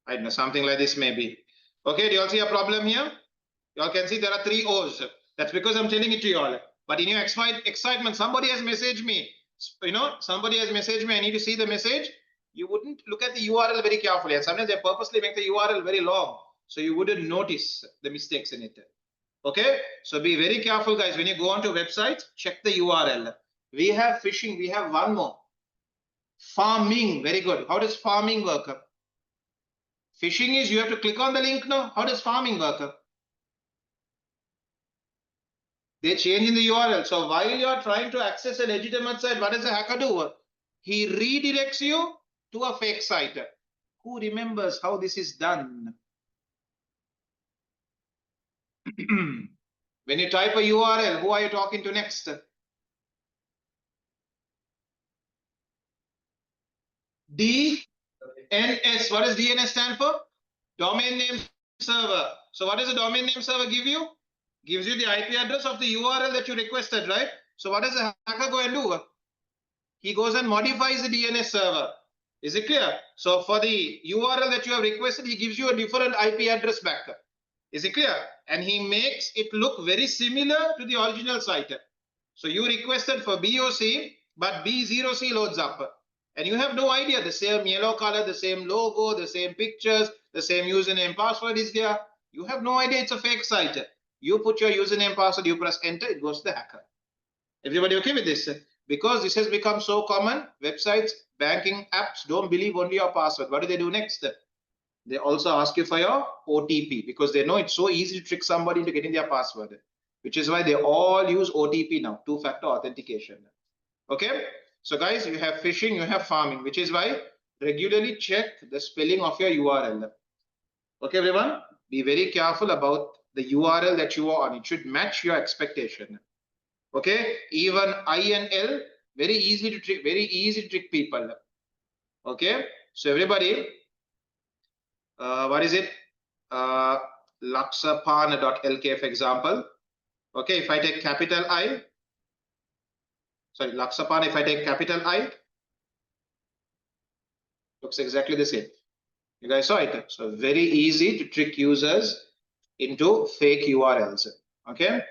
I don't know, something like this maybe. Okay, do you all see a problem here? You all can see there are 3 O's. That's because I'm telling it to you all. But in your excitement, somebody has messaged me. You know, somebody has messaged me. I need to see the message. You wouldn't look at the URL very carefully. And sometimes they purposely make the URL very long. So you wouldn't notice the mistakes in it. Okay, so be very careful, guys. When you go onto websites, check the URL. We have phishing. We have one more. Farming. Very good. How does farming work? Phishing is you have to click on the link now. How does farming work? They change in the URL. So while you are trying to access a legitimate site, what does the hacker do? He redirects you to a fake site. Who remembers how this is done? When you type a URL, who are you talking to next? DNS. What does DNS stand for? Domain name server. So what does a domain name server give you? Gives you the IP address of the URL that you requested, right? So what does the hacker go and do? He goes and modifies the DNS server. Is it clear? So for the URL that you have requested, he gives you a different IP address back. Is it clear? And he makes it look very similar to the original site. So you requested for BOC, but B0C loads up. And you have no idea, the same yellow color, the same logo, the same pictures, the same username, password is there. You have no idea it's a fake site. You put your username, password, you press enter, it goes to the hacker. Everybody okay with this? Because this has become so common, websites, banking apps don't believe only your password. What do they do next? They also ask you for your OTP because they know it's so easy to trick somebody into getting their password, which is why they all use OTP now, two-factor authentication. Okay, so guys, you have phishing, you have farming, which is why regularly check the spelling of your URL. Okay, everyone, be very careful about the URL that you are on. It should match your expectation. Okay, even I and L, very easy to trick people. Okay, so everybody, what is it? Laksapan.lk, for example. Okay, if I take capital I, sorry, Laksapan, if I take capital I, looks exactly the same. You guys saw it. So very easy to trick users into fake URLs. Okay.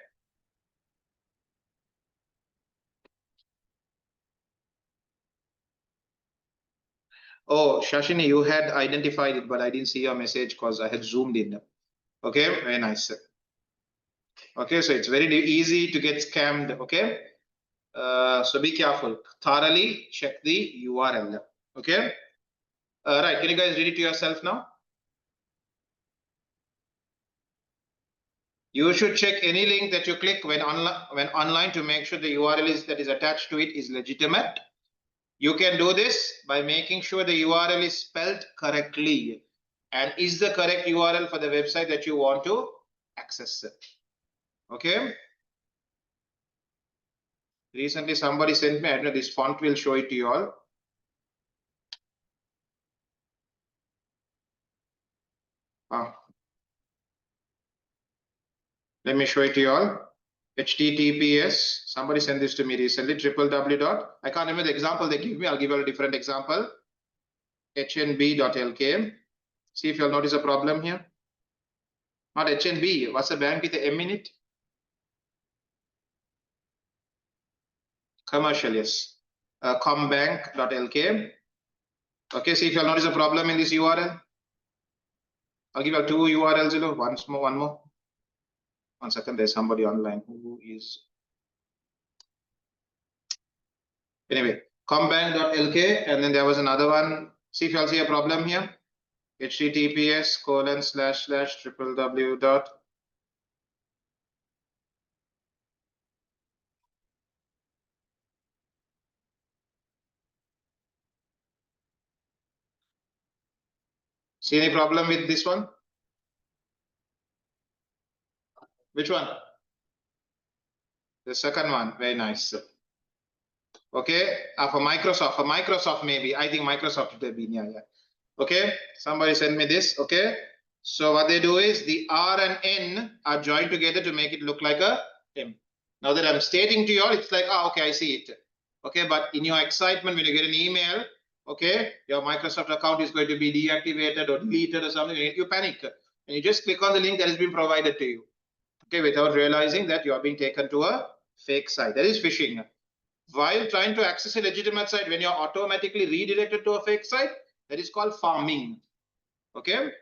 Oh, Shashini, you had identified it, but I didn't see your message because I had zoomed in. Okay, very nice. Okay, so it's very easy to get scammed. Okay, so be careful. Thoroughly check the URL. Okay. Right, can you guys read it to yourself now? You should check any link that you click when online to make sure the URL that is attached to it is legitimate. You can do this by making sure the URL is spelled correctly. and is the correct URL for the website that you want to access. Okay. Recently somebody sent me, I don't know, this font will show it to you all. Let me show it to you all. HTTPS, somebody sent this to me recently, www. I can't remember the example they give me. I'll give you a different example. HNB.lk. See if you'll notice a problem here. Not HNB. What's the bank with the M in it? Commercial, yes. Combank.lk. Okay, see if you'll notice a problem in this URL. I'll give you 2 URLs, one more. 1 second, there's somebody online who is. Anyway, combank.lk, and then there was another one. See if you'll see a problem here. https://www. See any problem with this one? Which one? The second one. Very nice. Okay. For Microsoft maybe. I think Microsoft would have been here. Yeah. Okay. Somebody sent me this. Okay. So what they do is the R and N are joined together to make it look like a M. Now that I'm stating to you all, it's like, okay, I see it. Okay. But in your excitement, when you get an email, okay, your Microsoft account is going to be deactivated or deleted or something, you panic. And you just click on the link that has been provided to you. Okay, without realizing that you are being taken to a fake site. That is phishing. While trying to access a legitimate site, when you're automatically redirected to a fake site, that is called farming. Okay.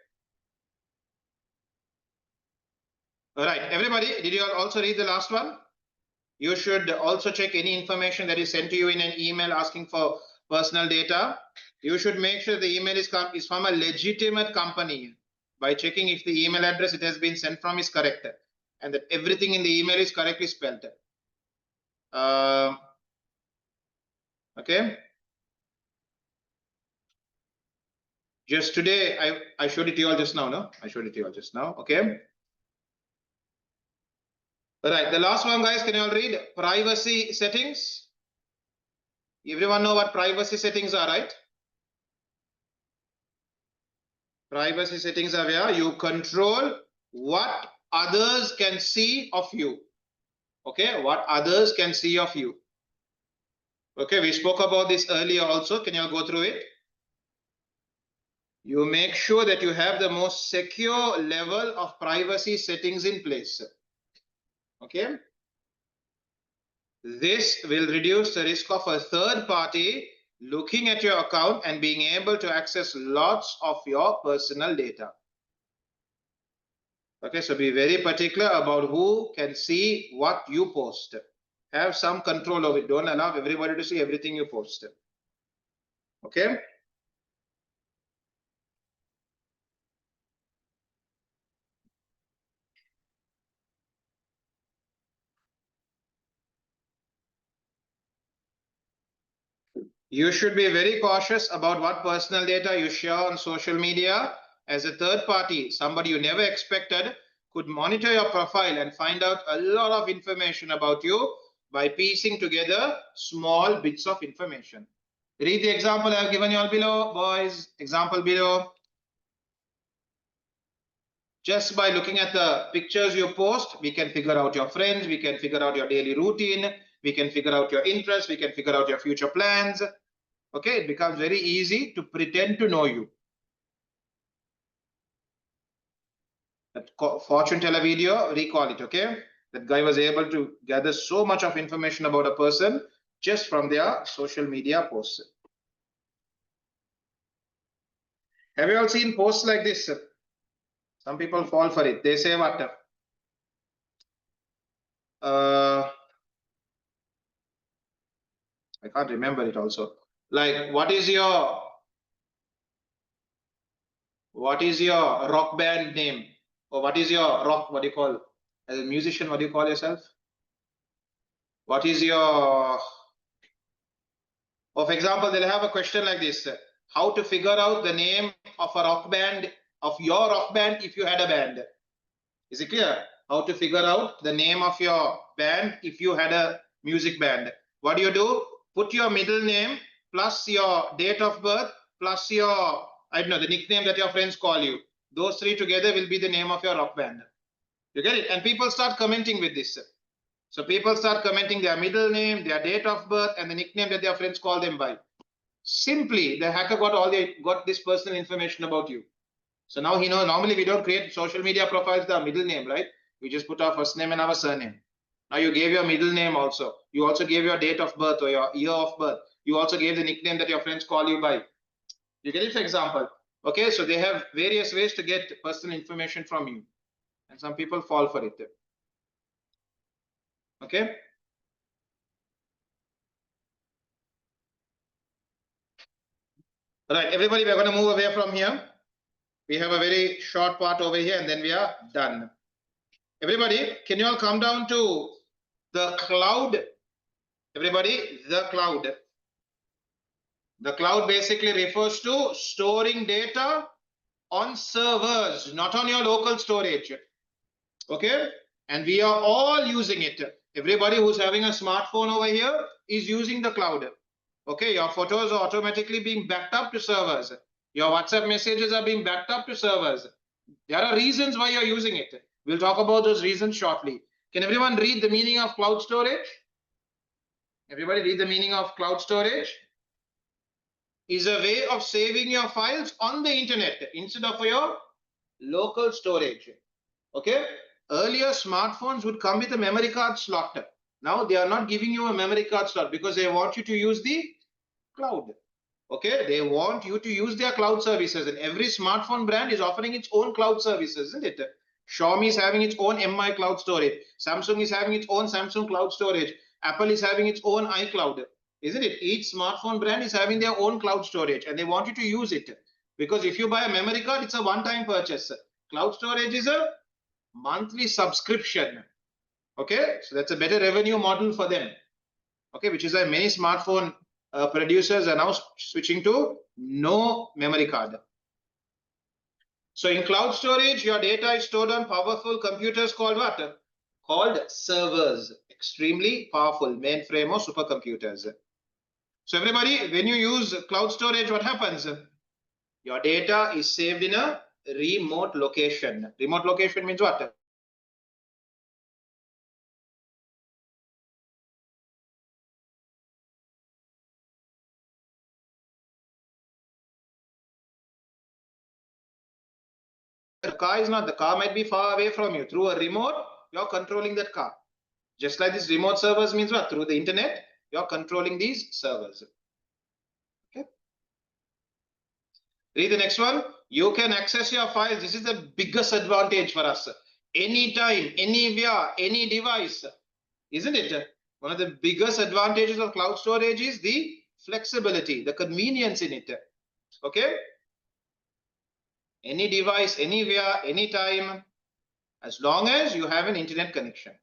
All right, everybody, did you also read the last one? You should also check any information that is sent to you in an email asking for personal data. You should make sure the email is from a legitimate company by checking if the email address it has been sent from is correct and that everything in the email is correctly spelled. Okay. Just today, I showed it to you all just now, no? I showed it to you all just now, okay? All right, the last one, guys, can you all read? Privacy settings. Everyone know what privacy settings are, right? Privacy settings are where you control what others can see of you. Okay, what others can see of you. Okay, we spoke about this earlier also. Can you all go through it? You make sure that you have the most secure level of privacy settings in place. Okay. This will reduce the risk of a third party looking at your account and being able to access lots of your personal data. Okay, so be very particular about who can see what you post. Have some control of it. Don't allow everybody to see everything you post. Okay. You should be very cautious about what personal data you share on social media. As a third party, somebody you never expected could monitor your profile and find out a lot of information about you by piecing together small bits of information. Read the example I have given you all below, boys. Example below. Just by looking at the pictures you post, we can figure out your friends, we can figure out your daily routine, we can figure out your interests, we can figure out your future plans. Okay, it becomes very easy to pretend to know you. That fortune teller video, recall it, okay? That guy was able to gather so much of information about a person just from their social media posts. Have you all seen posts like this? Some people fall for it. They say what? I can't remember it also. Like, what is your rock band name? Or what is your rock, what do you call? As a musician, what do you call yourself? What is your... For example, they'll have a question like this. How to figure out the name of a rock band of your rock band if you had a band. Is it clear? How to figure out the name of your band if you had a music band? What do? Put your middle name plus your date of birth plus your, I don't know, the nickname that your friends call you. Those three together will be the name of your rock band. You get it? And people start commenting with this. So people start commenting their middle name, their date of birth, and the nickname that their friends call them by. Simply, the hacker got this personal information about you. So now he knows. Normally, we don't create social media profiles with our middle name, right? We just put our first name and our surname. Now you gave your middle name also. You also gave your date of birth or your year of birth. You also gave the nickname that your friends call you by. You get it, for example. Okay, so they have various ways to get personal information from you. And some people fall for it. Okay. Right, everybody, we're going to move away from here. We have a very short part over here and then we are done. Everybody, can you all come down to the cloud? Everybody, the cloud. The cloud basically refers to storing data on servers, not on your local storage. Okay? And we are all using it. Everybody who's having a smartphone over here is using the cloud. Okay, your photos are automatically being backed up to servers. Your WhatsApp messages are being backed up to servers. There are reasons why you're using it. We'll talk about those reasons shortly. Can everyone read the meaning of cloud storage? Everybody read the meaning of cloud storage? Is a way of saving your files on the internet instead of your local storage. Okay? Earlier, smartphones would come with a memory card slot. Now they are not giving you a memory card slot because they want you to use the cloud. Okay, they want you to use their cloud services, and every smartphone brand is offering its own cloud services, isn't it? Xiaomi is having its own MI cloud storage. Samsung is having its own Samsung cloud storage. Apple is having its own iCloud, isn't it? Each smartphone brand is having their own cloud storage, and they want you to use it because if you buy a memory card, it's a one-time purchase. Cloud storage is a monthly subscription. Okay, so that's a better revenue model for them. Okay, which is why many smartphone producers are now switching to no memory card. So in cloud storage, your data is stored on powerful computers called what? Called servers. Extremely powerful mainframe or supercomputers. So everybody, when you use cloud storage, what happens? Your data is saved in a remote location. Remote location means what? The car might be far away from you. Through a remote, you're controlling that car. Just like this remote servers means what? Through the internet, you're controlling these servers. Okay. Read the next one. You can access your files. This is the biggest advantage for us. Anytime, anywhere, any device. Isn't it? One of the biggest advantages of cloud storage is the flexibility, the convenience in it. Okay. Any device, anywhere, anytime, as long as you have an internet connection.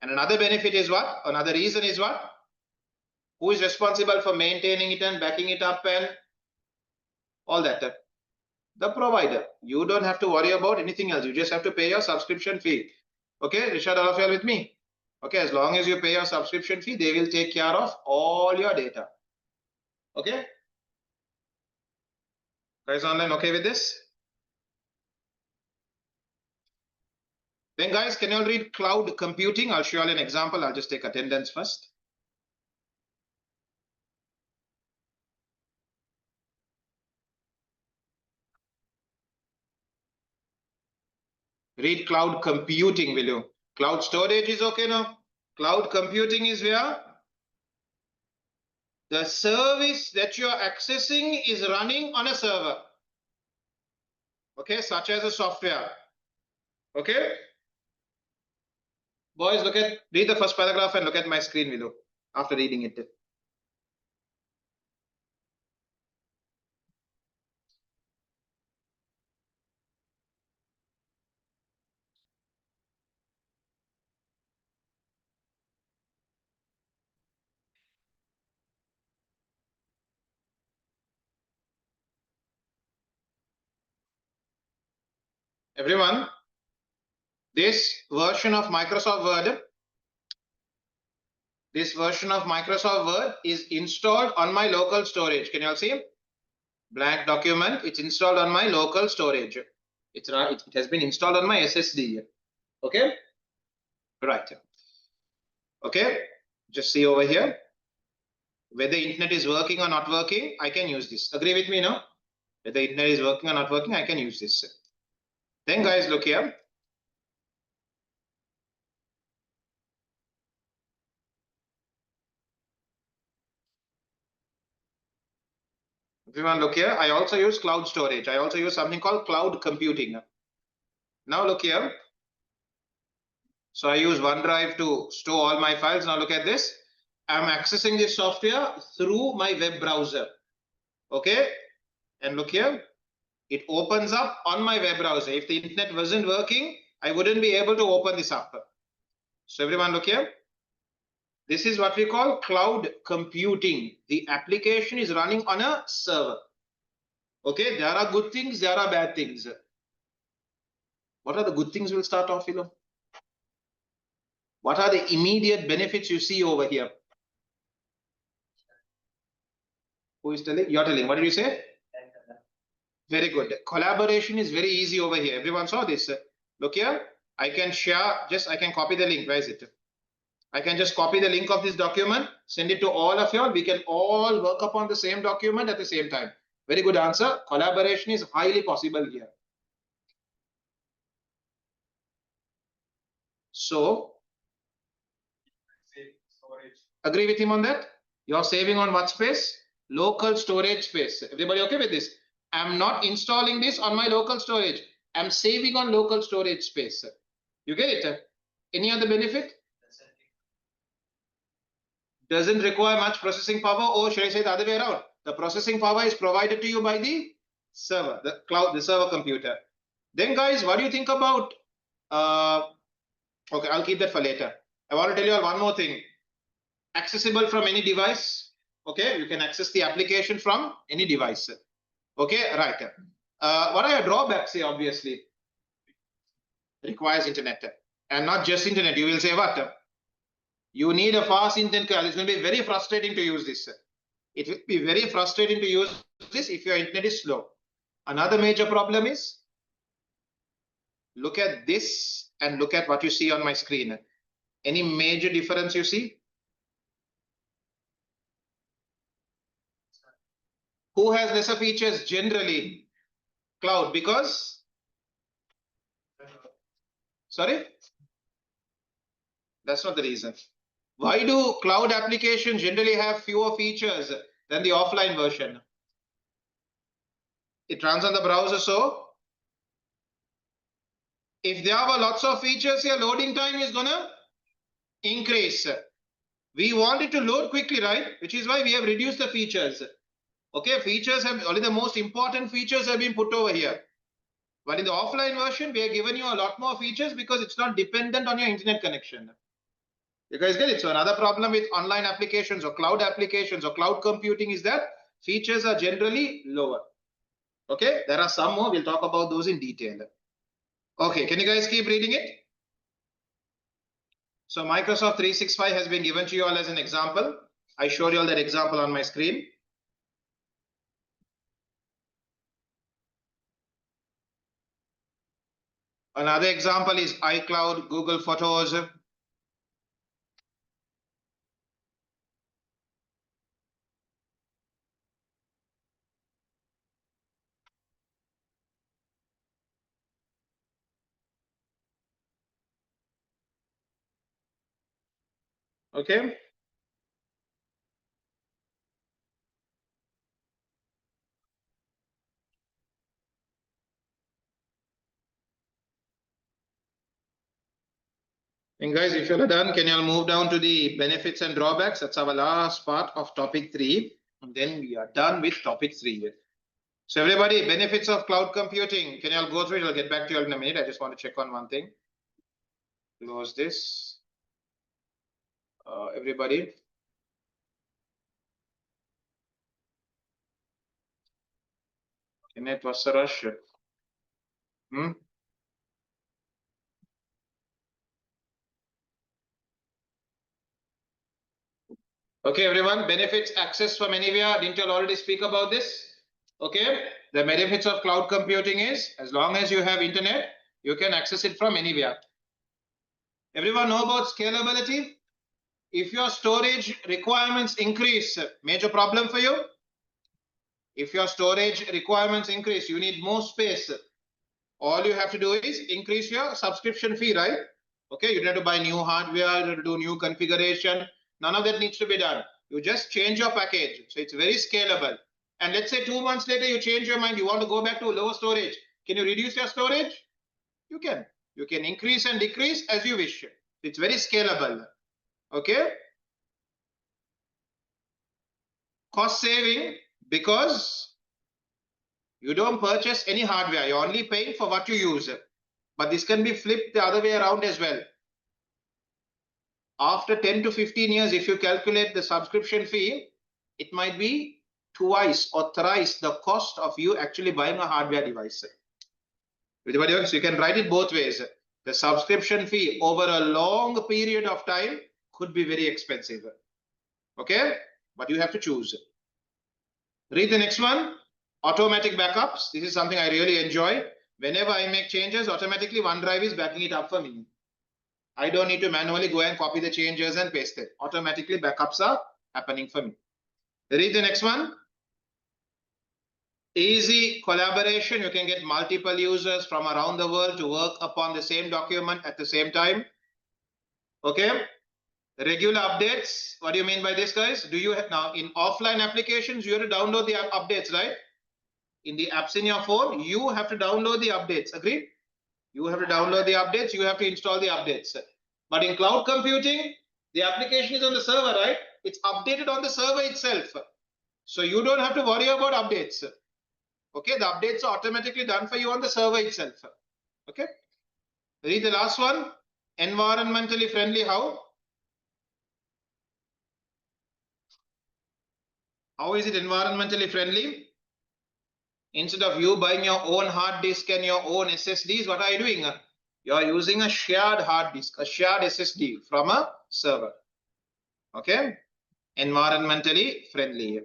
And another benefit is what? Another reason is what? Who is responsible for maintaining it and backing it up and all that? The provider. You don't have to worry about anything else. You just have to pay your subscription fee. Okay, Richard, all of you are with me? Okay, as long as you pay your subscription fee, they will take care of all your data. Okay? Guys online, okay with this? Then guys, can you all read cloud computing? I'll show you all an example. I'll just take attendance first. Read cloud computing, will you? Cloud storage is okay now. Cloud computing is where the service that you're accessing is running on a server. Okay, such as a software. Okay. Boys, read the first paragraph and look at my screen below after reading it. Everyone, this version of Microsoft Word is installed on my local storage. Can you all see? Blank document. It's installed on my local storage. It has been installed on my SSD. Okay. Right. Okay. Just see over here. Whether internet is working or not working, I can use this. Agree with me, no? Whether internet is working or not working, I can use this. Then guys, look here. Everyone look here. I also use cloud storage. I also use something called cloud computing. Now look here. So I use OneDrive to store all my files. Now look at this. I'm accessing this software through my web browser. Okay. And look here. It opens up on my web browser. If the internet wasn't working, I wouldn't be able to open this up. So everyone look here. This is what we call cloud computing. The application is running on a server. Okay, there are good things, there are bad things. What are the good things? We'll start off, What are the immediate benefits you see over here? Who is telling? You're telling. What did you say? Very good. Collaboration is very easy over here. Everyone saw this. Look here. I can share, I can copy the link. Where is it? I can just copy the link of this document, send it to all of you all. We can all work upon the same document at the same time. Very good answer. Collaboration is highly possible here. So, agree with him on that? You're saving on what space? Local storage space. Everybody okay with this? I'm not installing this on my local storage. I'm saving on local storage space. You get it? Any other benefit? Doesn't require much processing power, or should I say the other way around? The processing power is provided to you by the server, the cloud, the server computer. Then guys, what do you think about, okay, I'll keep that for later. I want to tell you all one more thing. Accessible from any device. Okay, you can access the application from any device. Okay, right. What are your drawbacks here? Obviously, requires internet, and not just internet. You will say what? You need a fast internet. It's going to be very frustrating to use this. It will be very frustrating to use this if your internet is slow. Another major problem is, look at this and look at what you see on my screen. Any major difference you see? Who has lesser features generally? Cloud, because? Sorry? That's not the reason. Why do cloud applications generally have fewer features than the offline version? It runs on the browser, so if there are lots of features here, loading time is gonna increase. We want it to load quickly, right? Which is why we have reduced the features. Okay, features have only the most important features have been put over here. But in the offline version, we have given you a lot more features because it's not dependent on your internet connection. You guys get it? So another problem with online applications or cloud computing is that features are generally lower. Okay, there are some more. We'll talk about those in detail. Okay, can you guys keep reading it? So Microsoft 365 has been given to you all as an example. I showed you all that example on my screen. Another example is iCloud, Google Photos. Okay. And guys, if you're done, can you all move down to the benefits and drawbacks? That's our last part of topic 3. And then we are done with topic 3. So everybody, benefits of cloud computing. Can you all go through it? I'll get back to you all in a minute. I just want to check on one thing. Close this. Everybody. Kenneth was a rush. Okay, everyone, benefits access from anywhere. Didn't you already speak about this? Okay, the benefits of cloud computing is as long as you have internet, you can access it from anywhere. Everyone know about scalability? If your storage requirements increase, major problem for you. If your storage requirements increase, you need more space. All you have to do is increase your subscription fee, right? Okay, you don't have to buy new hardware, you have to do new configuration. None of that needs to be done. You just change your package. So it's very scalable. And let's say 2 months later, you change your mind, you want to go back to lower storage. Can you reduce your storage? You can. You can increase and decrease as you wish. It's very scalable. Okay. Cost saving because you don't purchase any hardware. You're only paying for what you use. But this can be flipped the other way around as well. After 10 to 15 years, if you calculate the subscription fee, it might be twice or thrice the cost of you actually buying a hardware device. Everybody else, you can write it both ways. The subscription fee over a long period of time could be very expensive. Okay, but you have to choose. Read the next one. Automatic backups. This is something I really enjoy. Whenever I make changes, automatically OneDrive is backing it up for me. I don't need to manually go and copy the changes and paste it. Automatically backups are happening for me. Read the next one. Easy collaboration. You can get multiple users from around the world to work upon the same document at the same time. Okay. Regular updates. What do you mean by this, guys? Do you have now in offline applications, you have to download the updates, right? In the apps in your phone, you have to download the updates. Agreed? You have to download the updates. You have to install the updates. But in cloud computing, the application is on the server, right? It's updated on the server itself. So you don't have to worry about updates. Okay, the updates are automatically done for you on the server itself. Okay. Read the last one. Environmentally friendly. How? How is it environmentally friendly? Instead of you buying your own hard disk and your own SSDs, what are you doing? You are using a shared hard disk, a shared SSD from a server. Okay. Environmentally friendly.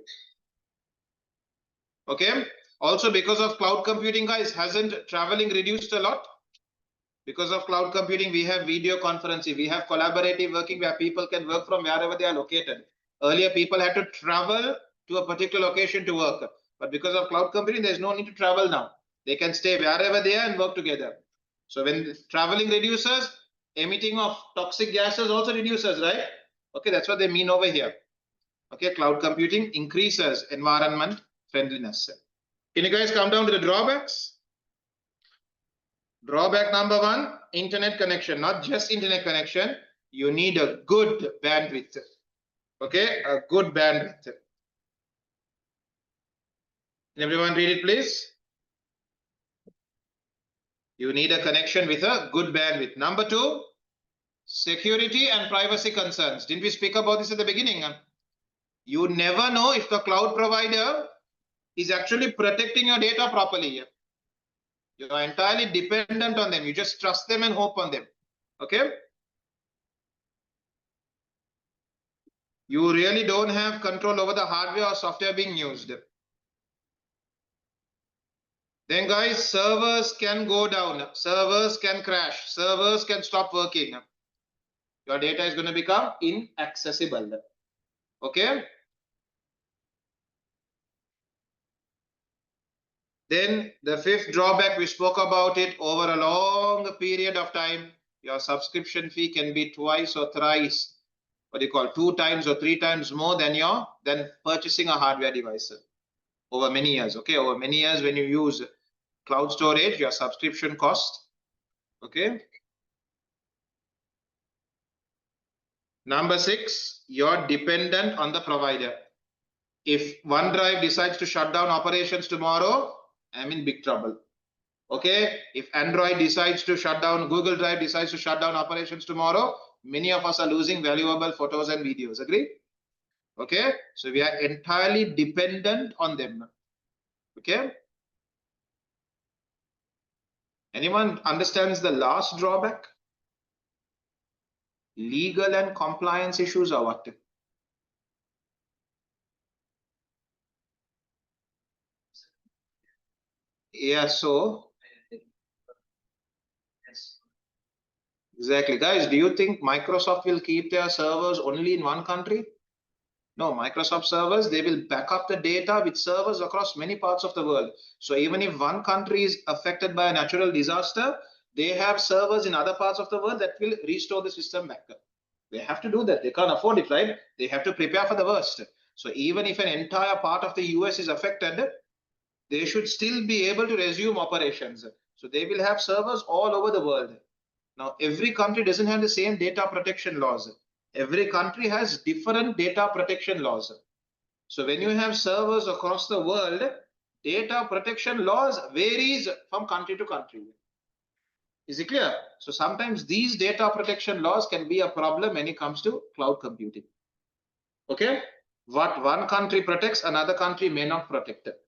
Okay. Also, because of cloud computing, guys, hasn't traveling reduced a lot? Because of cloud computing, we have video conferencing, we have collaborative working where people can work from wherever they are located. Earlier, people had to travel to a particular location to work. But because of cloud computing, there's no need to travel now. They can stay wherever they are and work together. So when traveling reduces, emitting of toxic gases also reduces, right? Okay, that's what they mean over here. Okay, cloud computing increases environment friendliness. Can you guys come down to the drawbacks? Drawback number one, internet connection. Not just internet connection, you need a good bandwidth. Okay, a good bandwidth. Can everyone read it, please? You need a connection with a good bandwidth. Number two, security and privacy concerns. Didn't we speak about this at the beginning? You never know if the cloud provider is actually protecting your data properly. You are entirely dependent on them. You just trust them and hope on them. Okay. You really don't have control over the hardware or software being used. Then guys, servers can go down, servers can crash, servers can stop working. Your data is going to become inaccessible. Okay. Then the fifth drawback, we spoke about it, over a long period of time, your subscription fee can be twice or thrice, what do you call, 2 times or 3 times more than purchasing a hardware device over many years. Okay, over many years when you use cloud storage, your subscription cost. Okay. Number 6, you're dependent on the provider. If OneDrive decides to shut down operations tomorrow, I'm in big trouble. Okay, if Android decides to shut down, Google Drive decides to shut down operations tomorrow, many of us are losing valuable photos and videos. Agree? Okay, so we are entirely dependent on them. Okay. Anyone understands the last drawback? Legal and compliance issues or what? Yeah, so exactly, guys. Do you think Microsoft will keep their servers only in one country? No, Microsoft servers, they will back up the data with servers across many parts of the world. So even if one country is affected by a natural disaster, they have servers in other parts of the world that will restore the system back up. They have to do that. They can't afford it, right? They have to prepare for the worst. So even if an entire part of the US is affected, they should still be able to resume operations. So they will have servers all over the world. Now, every country doesn't have the same data protection laws. Every country has different data protection laws. So when you have servers across the world, data protection laws varies from country to country. Is it clear? So sometimes these data protection laws can be a problem when it comes to cloud computing. Okay? What one country protects, another country may not protect it.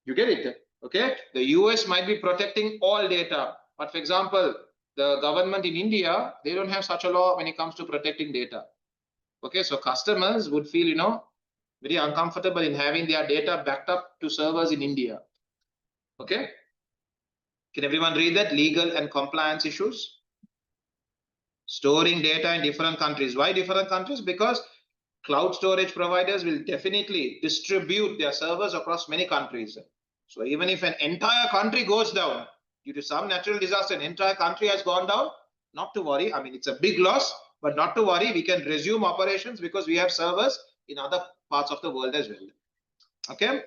You get it? Okay? The US might be protecting all data. But for example, the government in India, they don't have such a law when it comes to protecting data. Okay, so customers would feel, very uncomfortable in having their data backed up to servers in India. Okay, can everyone read that? Legal and compliance issues. Storing data in different countries. Why different countries? Because cloud storage providers will definitely distribute their servers across many countries. So even if an entire country goes down due to some natural disaster, an entire country has gone down, not to worry. I mean, it's a big loss, but not to worry. We can resume operations because we have servers in other parts of the world as well. Okay.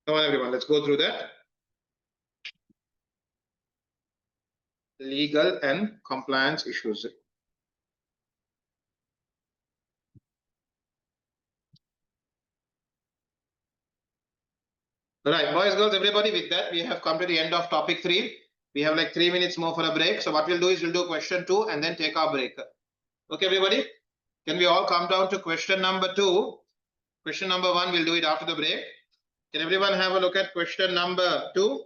Come on, everyone. Let's go through that. Legal and compliance issues. Right, boys, girls, everybody, with that, we have come to the end of topic 3. We have like 3 minutes more for a break. So what we'll do is we'll do question 2 and then take our break. Okay, everybody, can we all come down to question number 2? Question number 1, we'll do it after the break. Can everyone have a look at question number 2?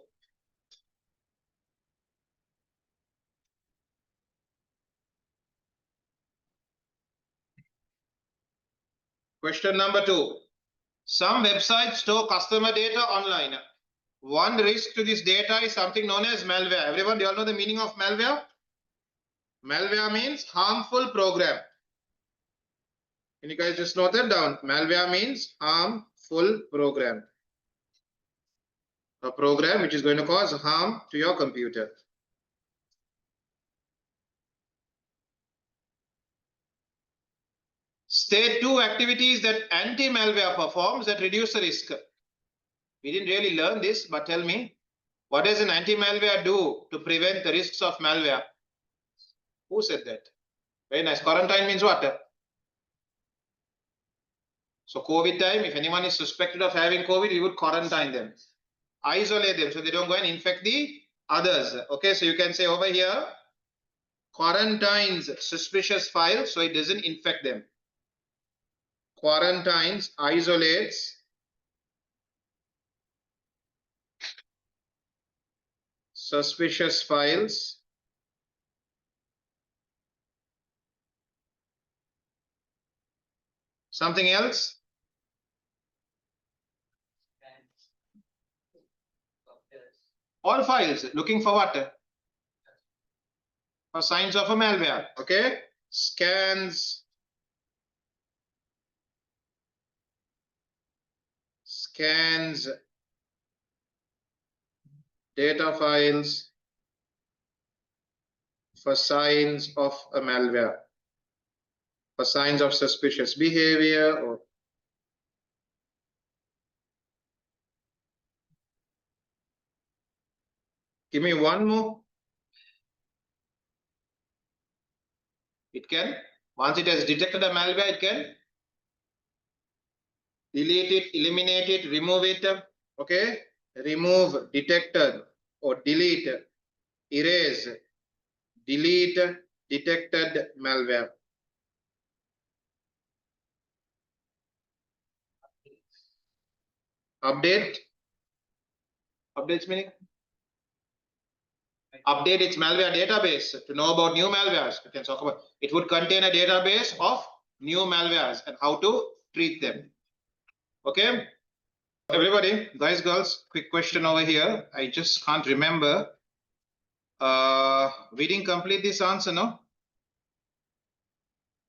Question number 2. Some websites store customer data online. One risk to this data is something known as malware. Everyone, do you all know the meaning of malware? Malware means harmful program. Can you guys just note that down? Malware means harmful program. A program which is going to cause harm to your computer. State 2 activities that anti-malware performs that reduce the risk. We didn't really learn this, but tell me, what does an anti-malware do to prevent the risks of malware? Who said that? Very nice. Quarantine means what? So COVID time, if anyone is suspected of having COVID, we would quarantine them. Isolate them so they don't go and infect the others. Okay, so you can say over here, quarantines suspicious files so it doesn't infect them. Quarantines, isolates suspicious files something else. All files looking for what? For signs of a malware. Okay, scans data files for signs of a malware, for signs of suspicious behavior. Or give me one more. It can, once it has detected a malware, it can delete it, eliminate it, remove it. Okay, remove detected or delete, erase, delete detected malware. Update. Updates meaning? Update its malware database to know about new malwares. We can talk about it. Would contain a database of new malwares and how to treat them. Okay. Everybody, guys, girls, quick question over here. I just can't remember. We didn't complete this answer, no?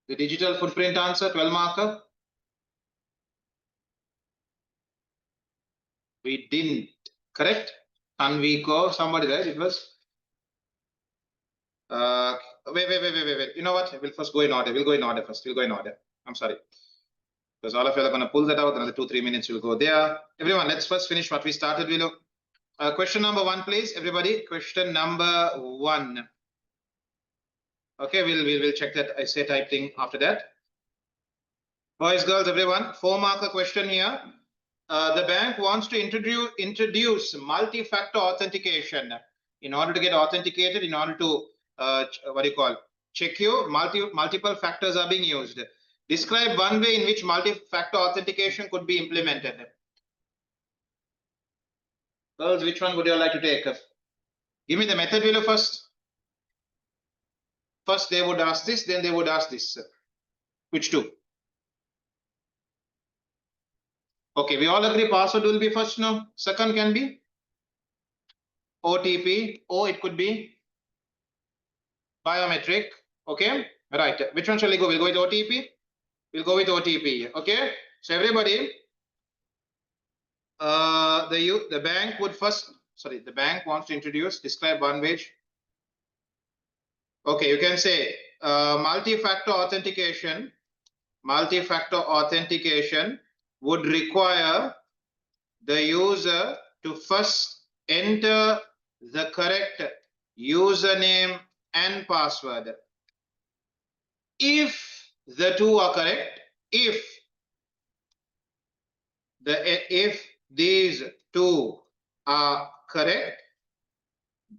The digital footprint answer, 12 marker. We didn't, correct? Anviko, somebody there, it was. Wait. You know what? We'll first go in order. We'll go in order first. We'll go in order. I'm sorry. Because all of you are going to pull that out. Another 2-3 minutes, we'll go there. Everyone, let's first finish what we started. We look. Question number 1, please, everybody. Question number 1. Okay, we'll check that essay type thing after that. Boys, girls, everyone. 4-marker question here. The bank wants to introduce multi-factor authentication in order to get authenticated. In order to check you. Multiple factors are being used. Describe one way in which multi-factor authentication could be implemented. Girls, which one would you like to take? Give me the method below first. First, they would ask this, then they would ask this. Which two? Okay, we all agree password will be first, no? Second can be OTP, or it could be biometric. Okay, right. Which one shall we go? We'll go with OTP. We'll go with OTP. Okay, so everybody, the bank would first, sorry, the bank wants to introduce, describe one way. Okay, you can say multi-factor authentication. Multi-factor authentication would require the user to first enter the correct username and password. If the two are correct, if these two are correct,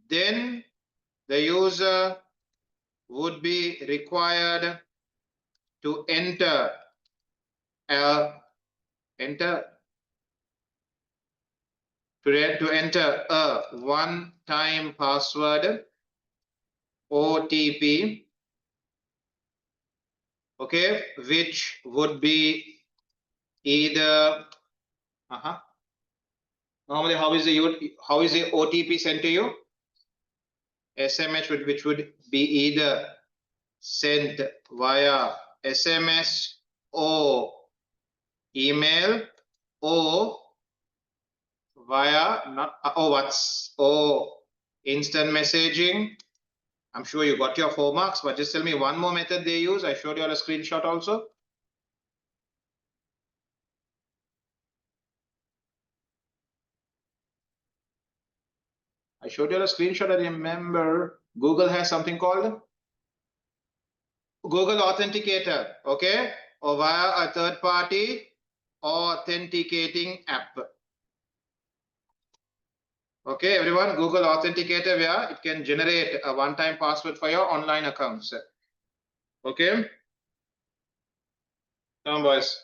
then the user would be required to enter a one-time password, OTP, okay, which would be either normally how is the OTP sent to you? SMS, which would be either sent via SMS or email, or via or instant messaging. I'm sure you got your 4 marks, but just tell me one more method they use. I showed you all a screenshot also. I showed you a screenshot. I remember Google has something called Google Authenticator, okay, or via a third-party authenticating app. Okay, everyone, Google Authenticator, where it can generate a one-time password for your online accounts. Okay. Come on, boys.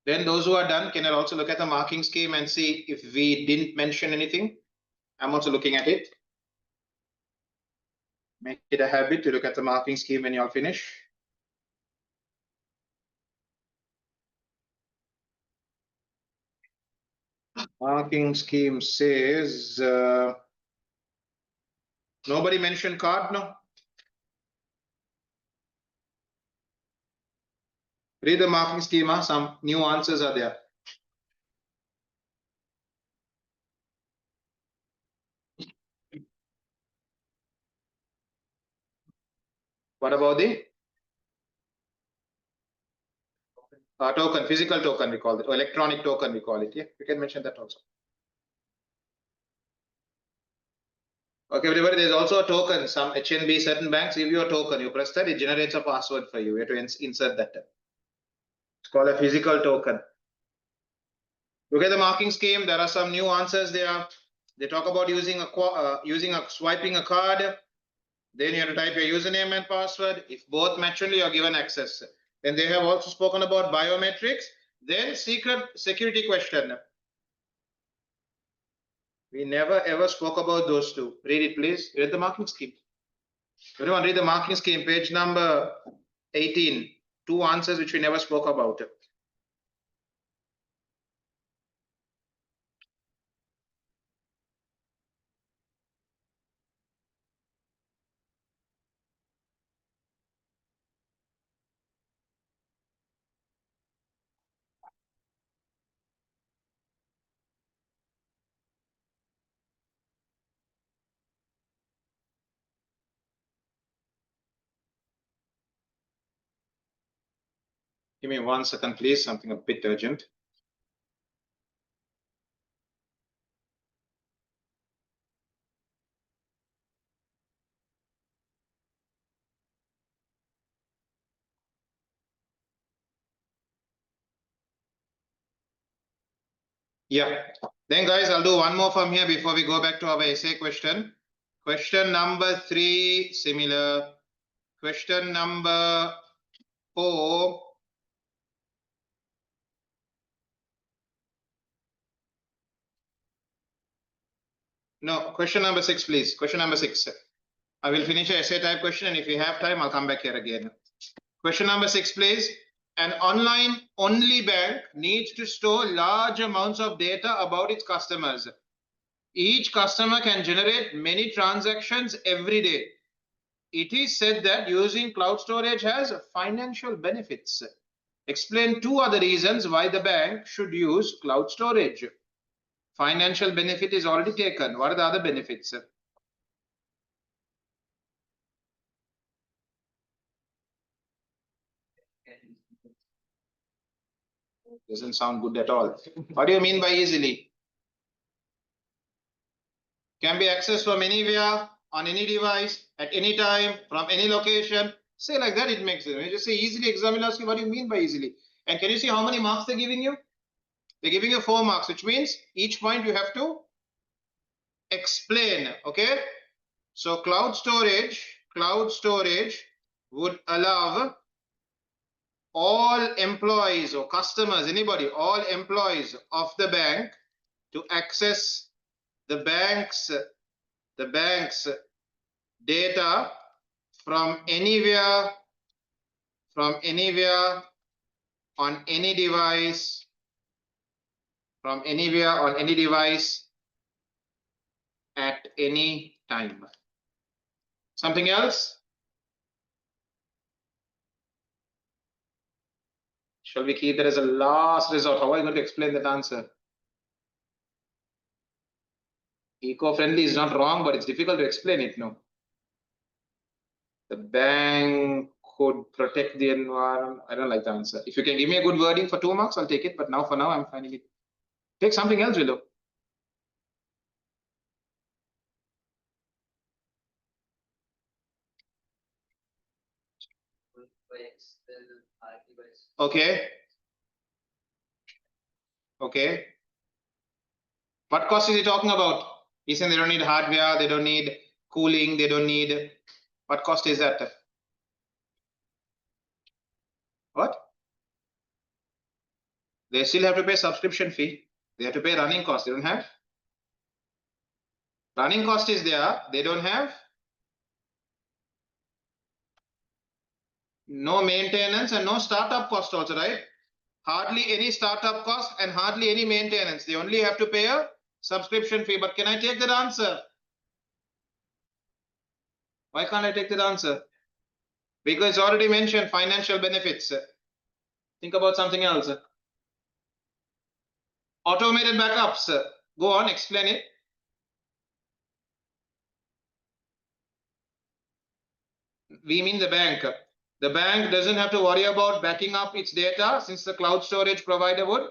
Then those who are done can also look at the marking scheme and see if we didn't mention anything. I'm also looking at it. Make it a habit to look at the marking scheme when you all finish. Marking scheme says nobody mentioned card, no? Read the marking schema. Some new answers are there. What about the token, physical token we call it, or electronic token we call it. Yeah, you can mention that also. Okay, everybody, there's also a token. Some HNB, certain banks give you a token. You press that, it generates a password for you. You have to insert that. It's called a physical token. Look at the marking scheme. There are some new answers there. They talk about using swiping a card. Then you have to type your username and password. If both match only, you're given access. Then they have also spoken about biometrics. Then secret security question. We never ever spoke about those two. Read it, please. Read the marking scheme. Everyone, read the marking scheme, page number 18. 2 answers which we never spoke about. Give me 1 second, please. Something a bit urgent. Yeah. Then guys, I'll do one more from here before we go back to our essay question. Question number 3, similar. Question number 4. No, question number 6, please. Question number 6. I will finish a essay type question, and if we have time, I'll come back here again. Question number 6, please. An online only bank needs to store large amounts of data about its customers. Each customer can generate many transactions every day. It is said that using cloud storage has financial benefits. Explain 2 other reasons why the bank should use cloud storage. Financial benefit is already taken. What are the other benefits? Doesn't sound good at all. What do you mean by easily? Can be accessed from anywhere, on any device, at any time, from any location. Say like that, it makes sense. When you just say easily, exam will ask you what do you mean by easily. And can you see how many marks they're giving you? They're giving you 4 marks, which means each point you have to explain. Okay. So cloud storage would allow all employees or customers, anybody, all employees of the bank to access the bank's data from anywhere on any device, at any time. Something else? Shall we keep that as a last resort? How are you going to explain that answer? Eco-friendly is not wrong, but it's difficult to explain it, no? The bank could protect the environment. I don't like the answer. If you can give me a good wording for 2 marks, I'll take it. But now, for now, I'm finding it. Take something else, Willow. Okay. Okay. What cost is he talking about? He's saying they don't need hardware, they don't need cooling, they don't need. What cost is that? What? They still have to pay subscription fee. They have to pay running cost. They don't have. Running cost is there. They don't have. No maintenance and no startup cost also, right? Hardly any startup cost and hardly any maintenance. They only have to pay a subscription fee. But can I take that answer? Why can't I take that answer? Because it's already mentioned financial benefits. Think about something else. Automated backups. Go on, explain it. We mean the bank. The bank doesn't have to worry about backing up its data since the cloud storage provider would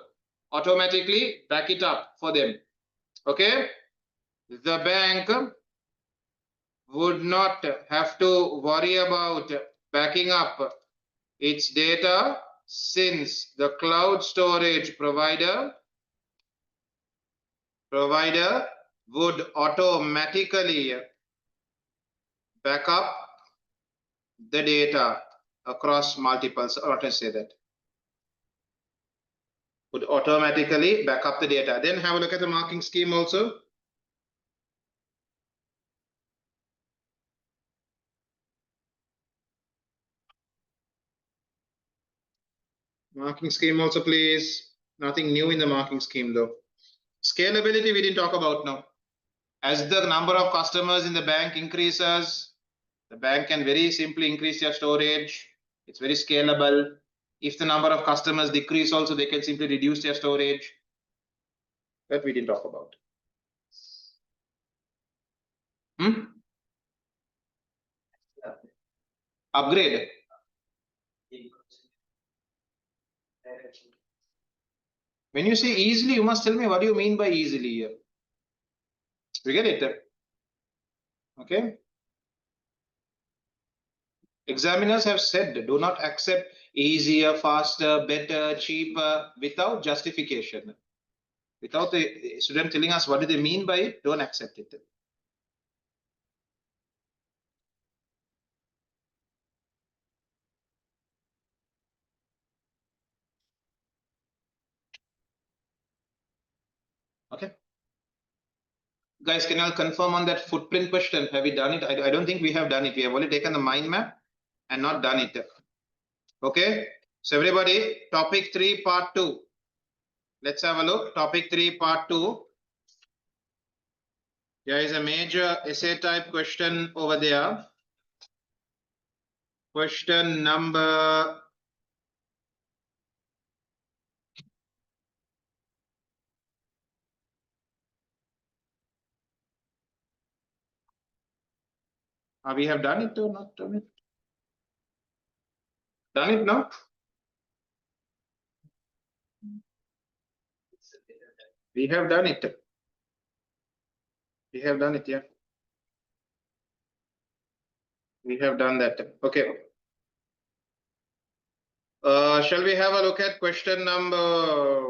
automatically back it up for them. Okay. The bank would not have to worry about backing up its data since the cloud storage provider would automatically back up the data across multiple, or to say that would automatically back up the data. Then have a look at the marking scheme also. Marking scheme also, please. Nothing new in the marking scheme though. Scalability we didn't talk about now. As the number of customers in the bank increases, the bank can very simply increase their storage. It's very scalable. If the number of customers decrease also, they can simply reduce their storage. That we didn't talk about. Upgrade. When you say easily, you must tell me what do you mean by easily here. You get it? Okay. Examiners have said do not accept easier, faster, better, cheaper without justification. Without the student telling us what do they mean by it, don't accept it. Okay. Guys, can you confirm on that footprint question? Have we done it? I don't think we have done it. We have only taken the mind map and not done it. Okay. So everybody, topic 3, part 2. Let's have a look. Topic 3, part 2. There is a major essay type question over there. Question number we have done it or not done it? Done it now? We have done it. We have done it, yeah. We have done that. Okay. Shall we have a look at question number?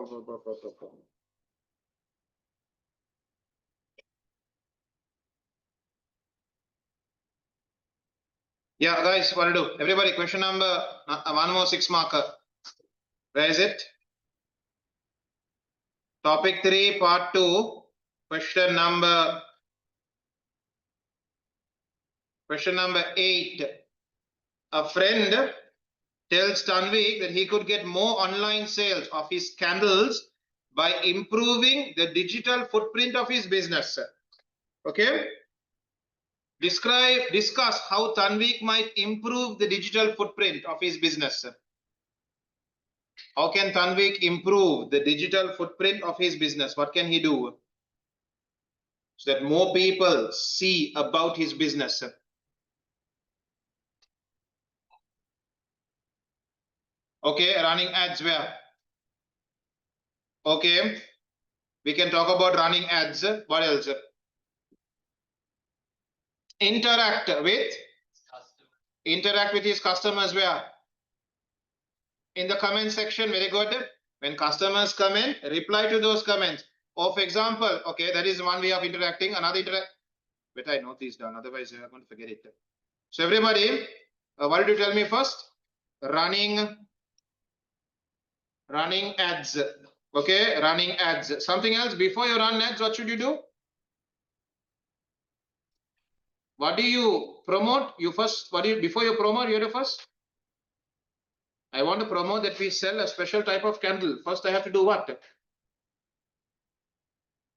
Yeah, guys, what to do? Everybody, question number one more 6 marker. Where is it? Topic 3, part 2. Question number 8. A friend tells Tanvik that he could get more online sales of his candles by improving the digital footprint of his business. Okay. Discuss how Tanvik might improve the digital footprint of his business. How can Tanvik improve the digital footprint of his business? What can he do so that more people see about his business? Okay, running ads where? Okay, we can talk about running ads. What else? Interact with his customers where? In the comment section. Very good. When customers comment, reply to those comments. Or for example, okay, that is one way of interacting. Another better I note these down, otherwise I'm going to forget it. So everybody, what did you tell me first? Running ads. Okay, running ads. Something else before you run ads, what should you do? What do you promote? You first, before you promote, you have to first. I want to promote that we sell a special type of candle. First, I have to do what?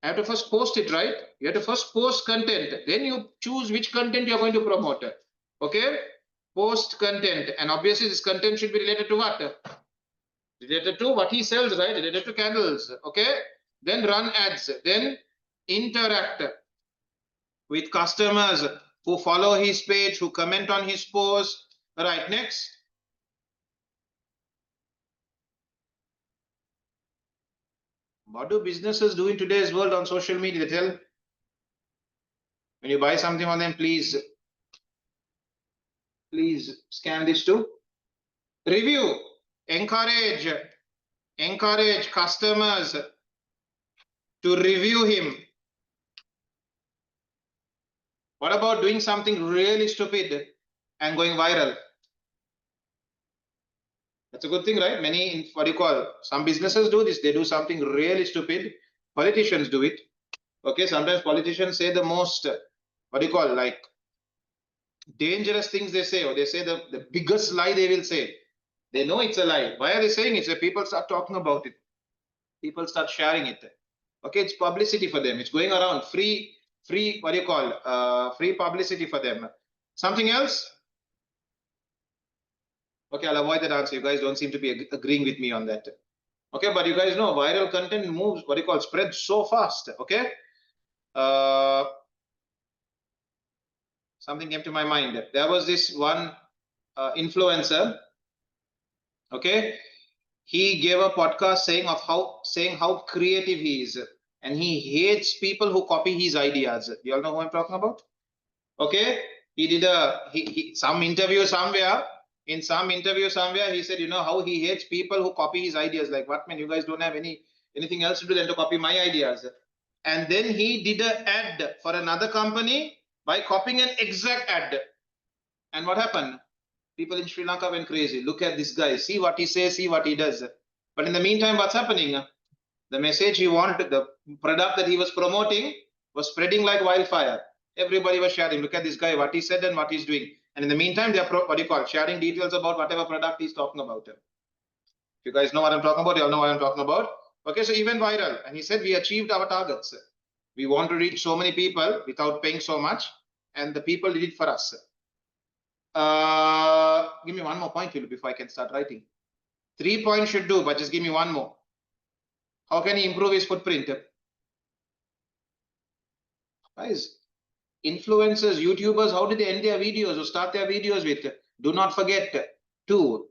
I have to first post it, right? You have to first post content. Then you choose which content you're going to promote. Okay? Post content. And obviously, this content should be related to what? Related to what he sells, right? Related to candles. Okay? Then run ads. Then interact with customers who follow his page, who comment on his post. Right, next. What do businesses do in today's world on social media? They tell when you buy something on them, please scan this too. Review. Encourage customers to review him. What about doing something really stupid and going viral? That's a good thing, right? Many, what do you call, some businesses do this. They do something really stupid. Politicians do it. Okay, sometimes politicians say the most, what do you call, like dangerous things they say, or they say the biggest lie they will say. They know it's a lie. Why are they saying it? So people start talking about it. People start sharing it. Okay, it's publicity for them. It's going around. Free, what do you call, free publicity for them. Something else? Okay, I'll avoid that answer. You guys don't seem to be agreeing with me on that. Okay, but you guys know viral content moves, what do you call, spreads so fast. Okay. Something came to my mind. There was this one influencer. Okay. he gave a podcast saying how creative he is, and he hates people who copy his ideas. You all know who I'm talking about? Okay, he did some interview somewhere. In some interview somewhere, he said, how he hates people who copy his ideas. Like, what, man? You guys don't have anything else to do than to copy my ideas. And then he did an ad for another company by copying an exact ad. And what happened? People in Sri Lanka went crazy. Look at this guy. See what he says. See what he does. But in the meantime, what's happening? The message he wanted, the product that he was promoting, was spreading like wildfire. Everybody was sharing. Look at this guy, what he said and what he's doing. And in the meantime, they are sharing details about whatever product he's talking about. If you guys know what I'm talking about, you all know what I'm talking about. Okay, so he went viral, and he said, we achieved our targets. We want to reach so many people without paying so much, and the people did it for us. Give me one more point, Philip, before I can start writing. 3 points should do, but just give me one more. How can he improve his footprint? Guys, influencers, YouTubers, how did they end their videos or start their videos with? Do not forget to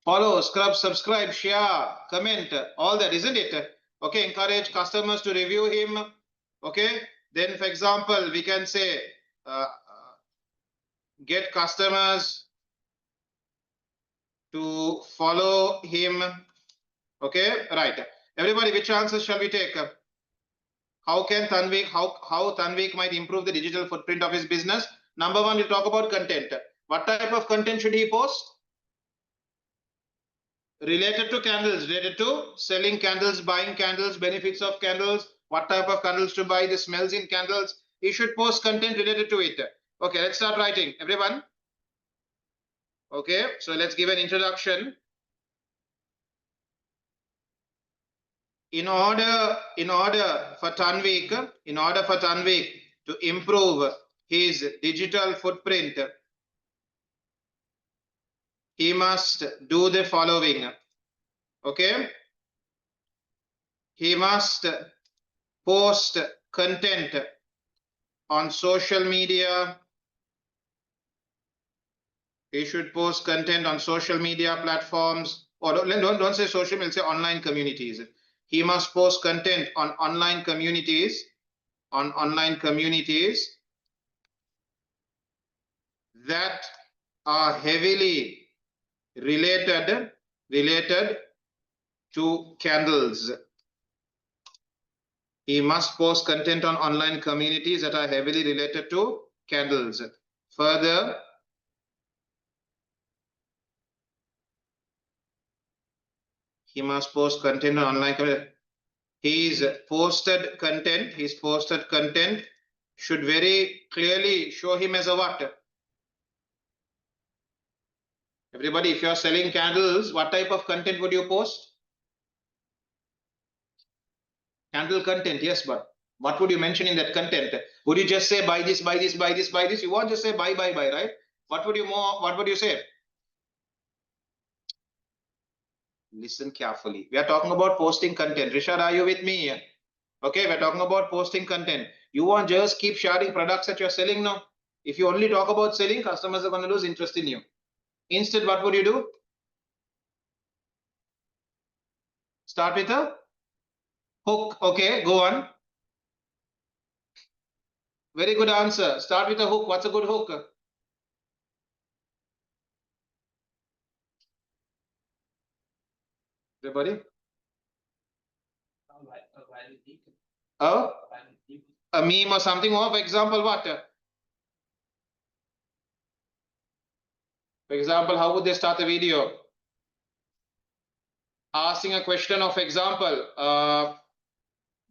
follow, subscribe, share, comment, all that, isn't it? Okay, encourage customers to review him. Okay, then for example, we can say get customers to follow him. Okay, right. Everybody, which answers shall we take? How can Tanvik, how Tanvik might improve the digital footprint of his business? Number one, we'll talk about content. What type of content should he post? Related to candles, related to selling candles, buying candles, benefits of candles, what type of candles to buy, the smells in candles. He should post content related to it. Okay, let's start writing, everyone. Okay, so let's give an introduction. In order for Tanvik to improve his digital footprint, he must do the following. Okay, he must post content on social media. He should post content on social media platforms, or don't say social media, say online communities. He must post content on online communities, that are heavily related to candles. He must post content on online communities that are heavily related to candles. Further, he must post content on online community. His posted content should very clearly show him as a what? Everybody, if you are selling candles, what type of content would you post? Candle content, yes, but what would you mention in that content? Would you just say buy this, buy this, buy this, buy this? You won't just say buy, right? What would you say? Listen carefully. We are talking about posting content. Rishad, are you with me? Okay, we're talking about posting content. You won't just keep sharing products that you're selling now. If you only talk about selling, customers are going to lose interest in you. Instead, what would you do? Start with a hook. Okay, go on. Very good answer. Start with a hook. What's a good hook? Everybody? A meme or something. Or for example, what? For example, how would they start a video? Asking a question of example.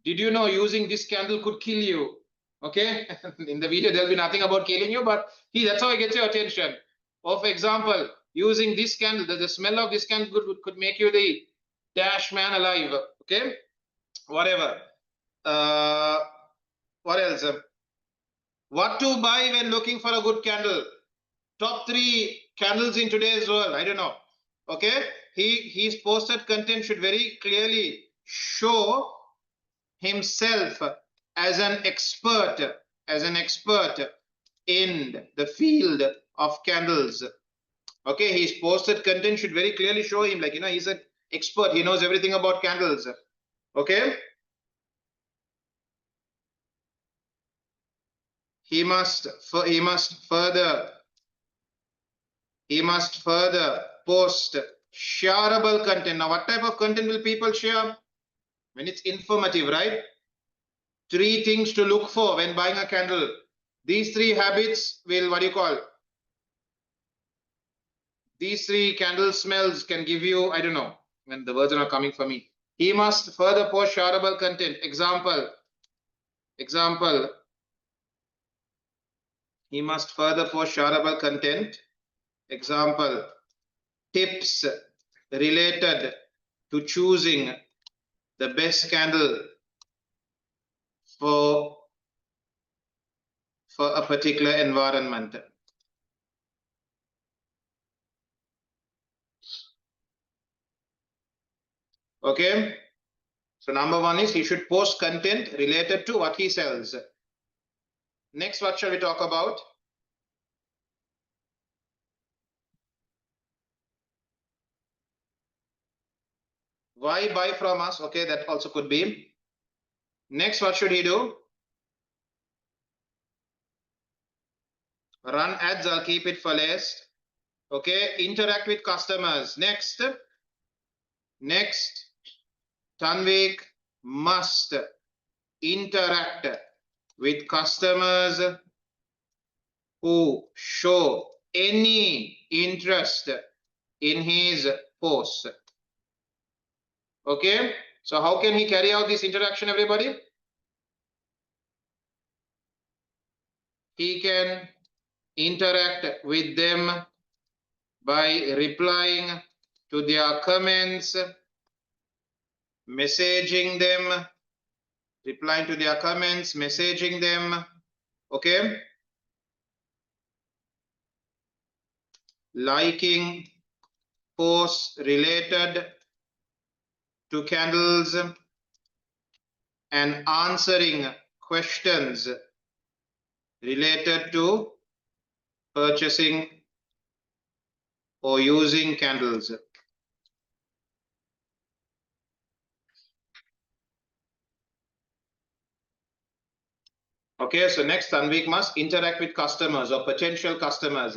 Did you know using this candle could kill you? Okay. In the video, there'll be nothing about killing you, but that's how it gets your attention. Or for example, using this candle, the smell of this candle could make you the dash man alive. Okay. Whatever. What else? What to buy when looking for a good candle? Top 3 candles in today's world. I don't know. Okay. His posted content should very clearly show himself as an expert in the field of candles. Okay, his posted content should very clearly show him, like, he's an expert. He knows everything about candles. Okay. He must further post shareable content. Now, what type of content will people share? When it's informative, right? 3 things to look for when buying a candle. These 3 habits will, what do you call? These 3 candle smells can give you, I don't know, when the words are not coming for me. He must further post shareable content. Example. He must further post shareable content. Example. Tips related to choosing the best candle for a particular environment. Okay. So number 1 is he should post content related to what he sells. Next, what shall we talk about? Why buy from us? Okay, that also could be. Next, what should he do? Run ads. I'll keep it for last. Okay, interact with customers. Next, Tanvik must interact with customers who show any interest in his post. Okay, so how can he carry out this interaction, everybody? He can interact with them by replying to their comments, messaging them, okay, liking posts related to candles, and answering questions related to purchasing or using candles. Okay, so next, Tanvik must interact with customers or potential customers.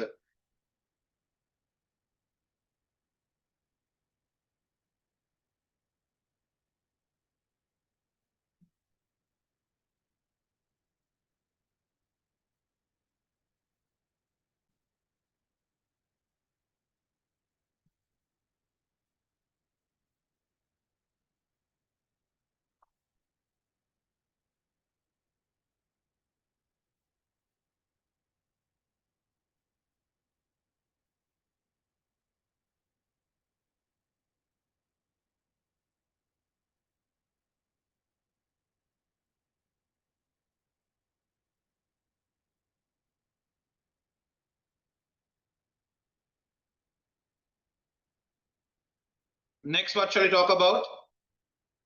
Next, what shall we talk about?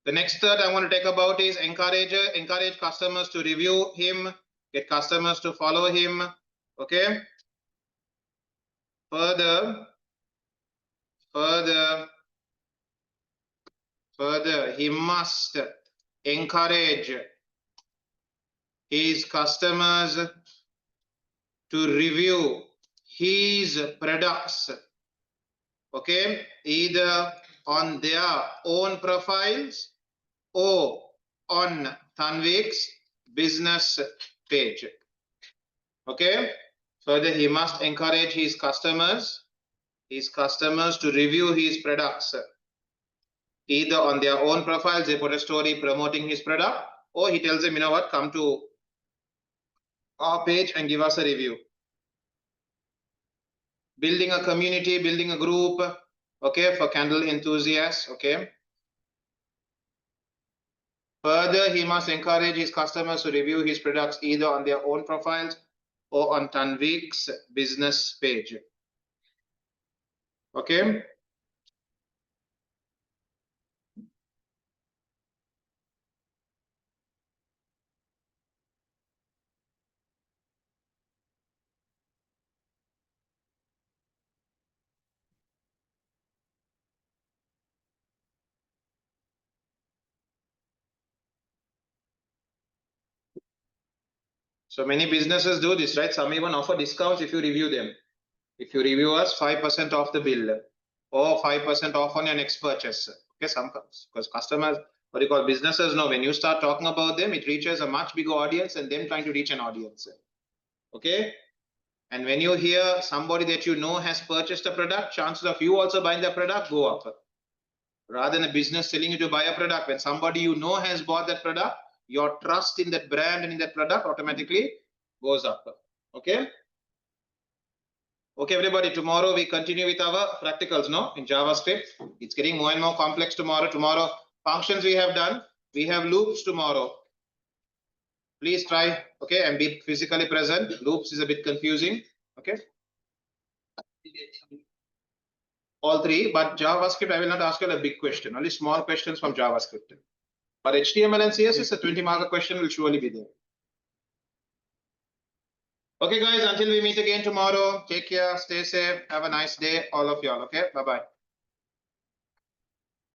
The next third I want to talk about is encourage customers to review him, get customers to follow him. Okay. Further, he must encourage his customers to review his products. Okay, either on their own profiles or on Tanvik's business page. Okay, further he must encourage his customers to review his products either on their own profiles. They put a story promoting his product, or he tells them, you know what, come to our page and give us a review. Building a community, building a group, okay, for candle enthusiasts. Okay, further he must encourage his customers to review his products either on their own profiles or on Tanvik's business page. Okay. So many businesses do this, right? Some even offer discounts if you review them. If you review us, 5% off the bill or 5% off on your next purchase. Okay, some because customers, what you call businesses, know when you start talking about them, it reaches a much bigger audience and them trying to reach an audience. Okay. And when you hear somebody that you know has purchased a product, chances of you also buying the product go up. Rather than a business telling you to buy a product, when somebody you know has bought that product, your trust in that brand and in that product automatically goes up. Okay. Okay, everybody, tomorrow we continue with our practicals, no? In JavaScript. It's getting more and more complex tomorrow. Tomorrow, functions we have done. We have loops tomorrow. Please try, okay, and be physically present. Loops is a bit confusing, okay? All three, but JavaScript, I will not ask you a big question, only small questions from JavaScript. But HTML and CSS, a 20-mark question will surely be there. Okay, guys, until we meet again tomorrow, take care, stay safe, have a nice day, all of y'all, okay? Bye-bye.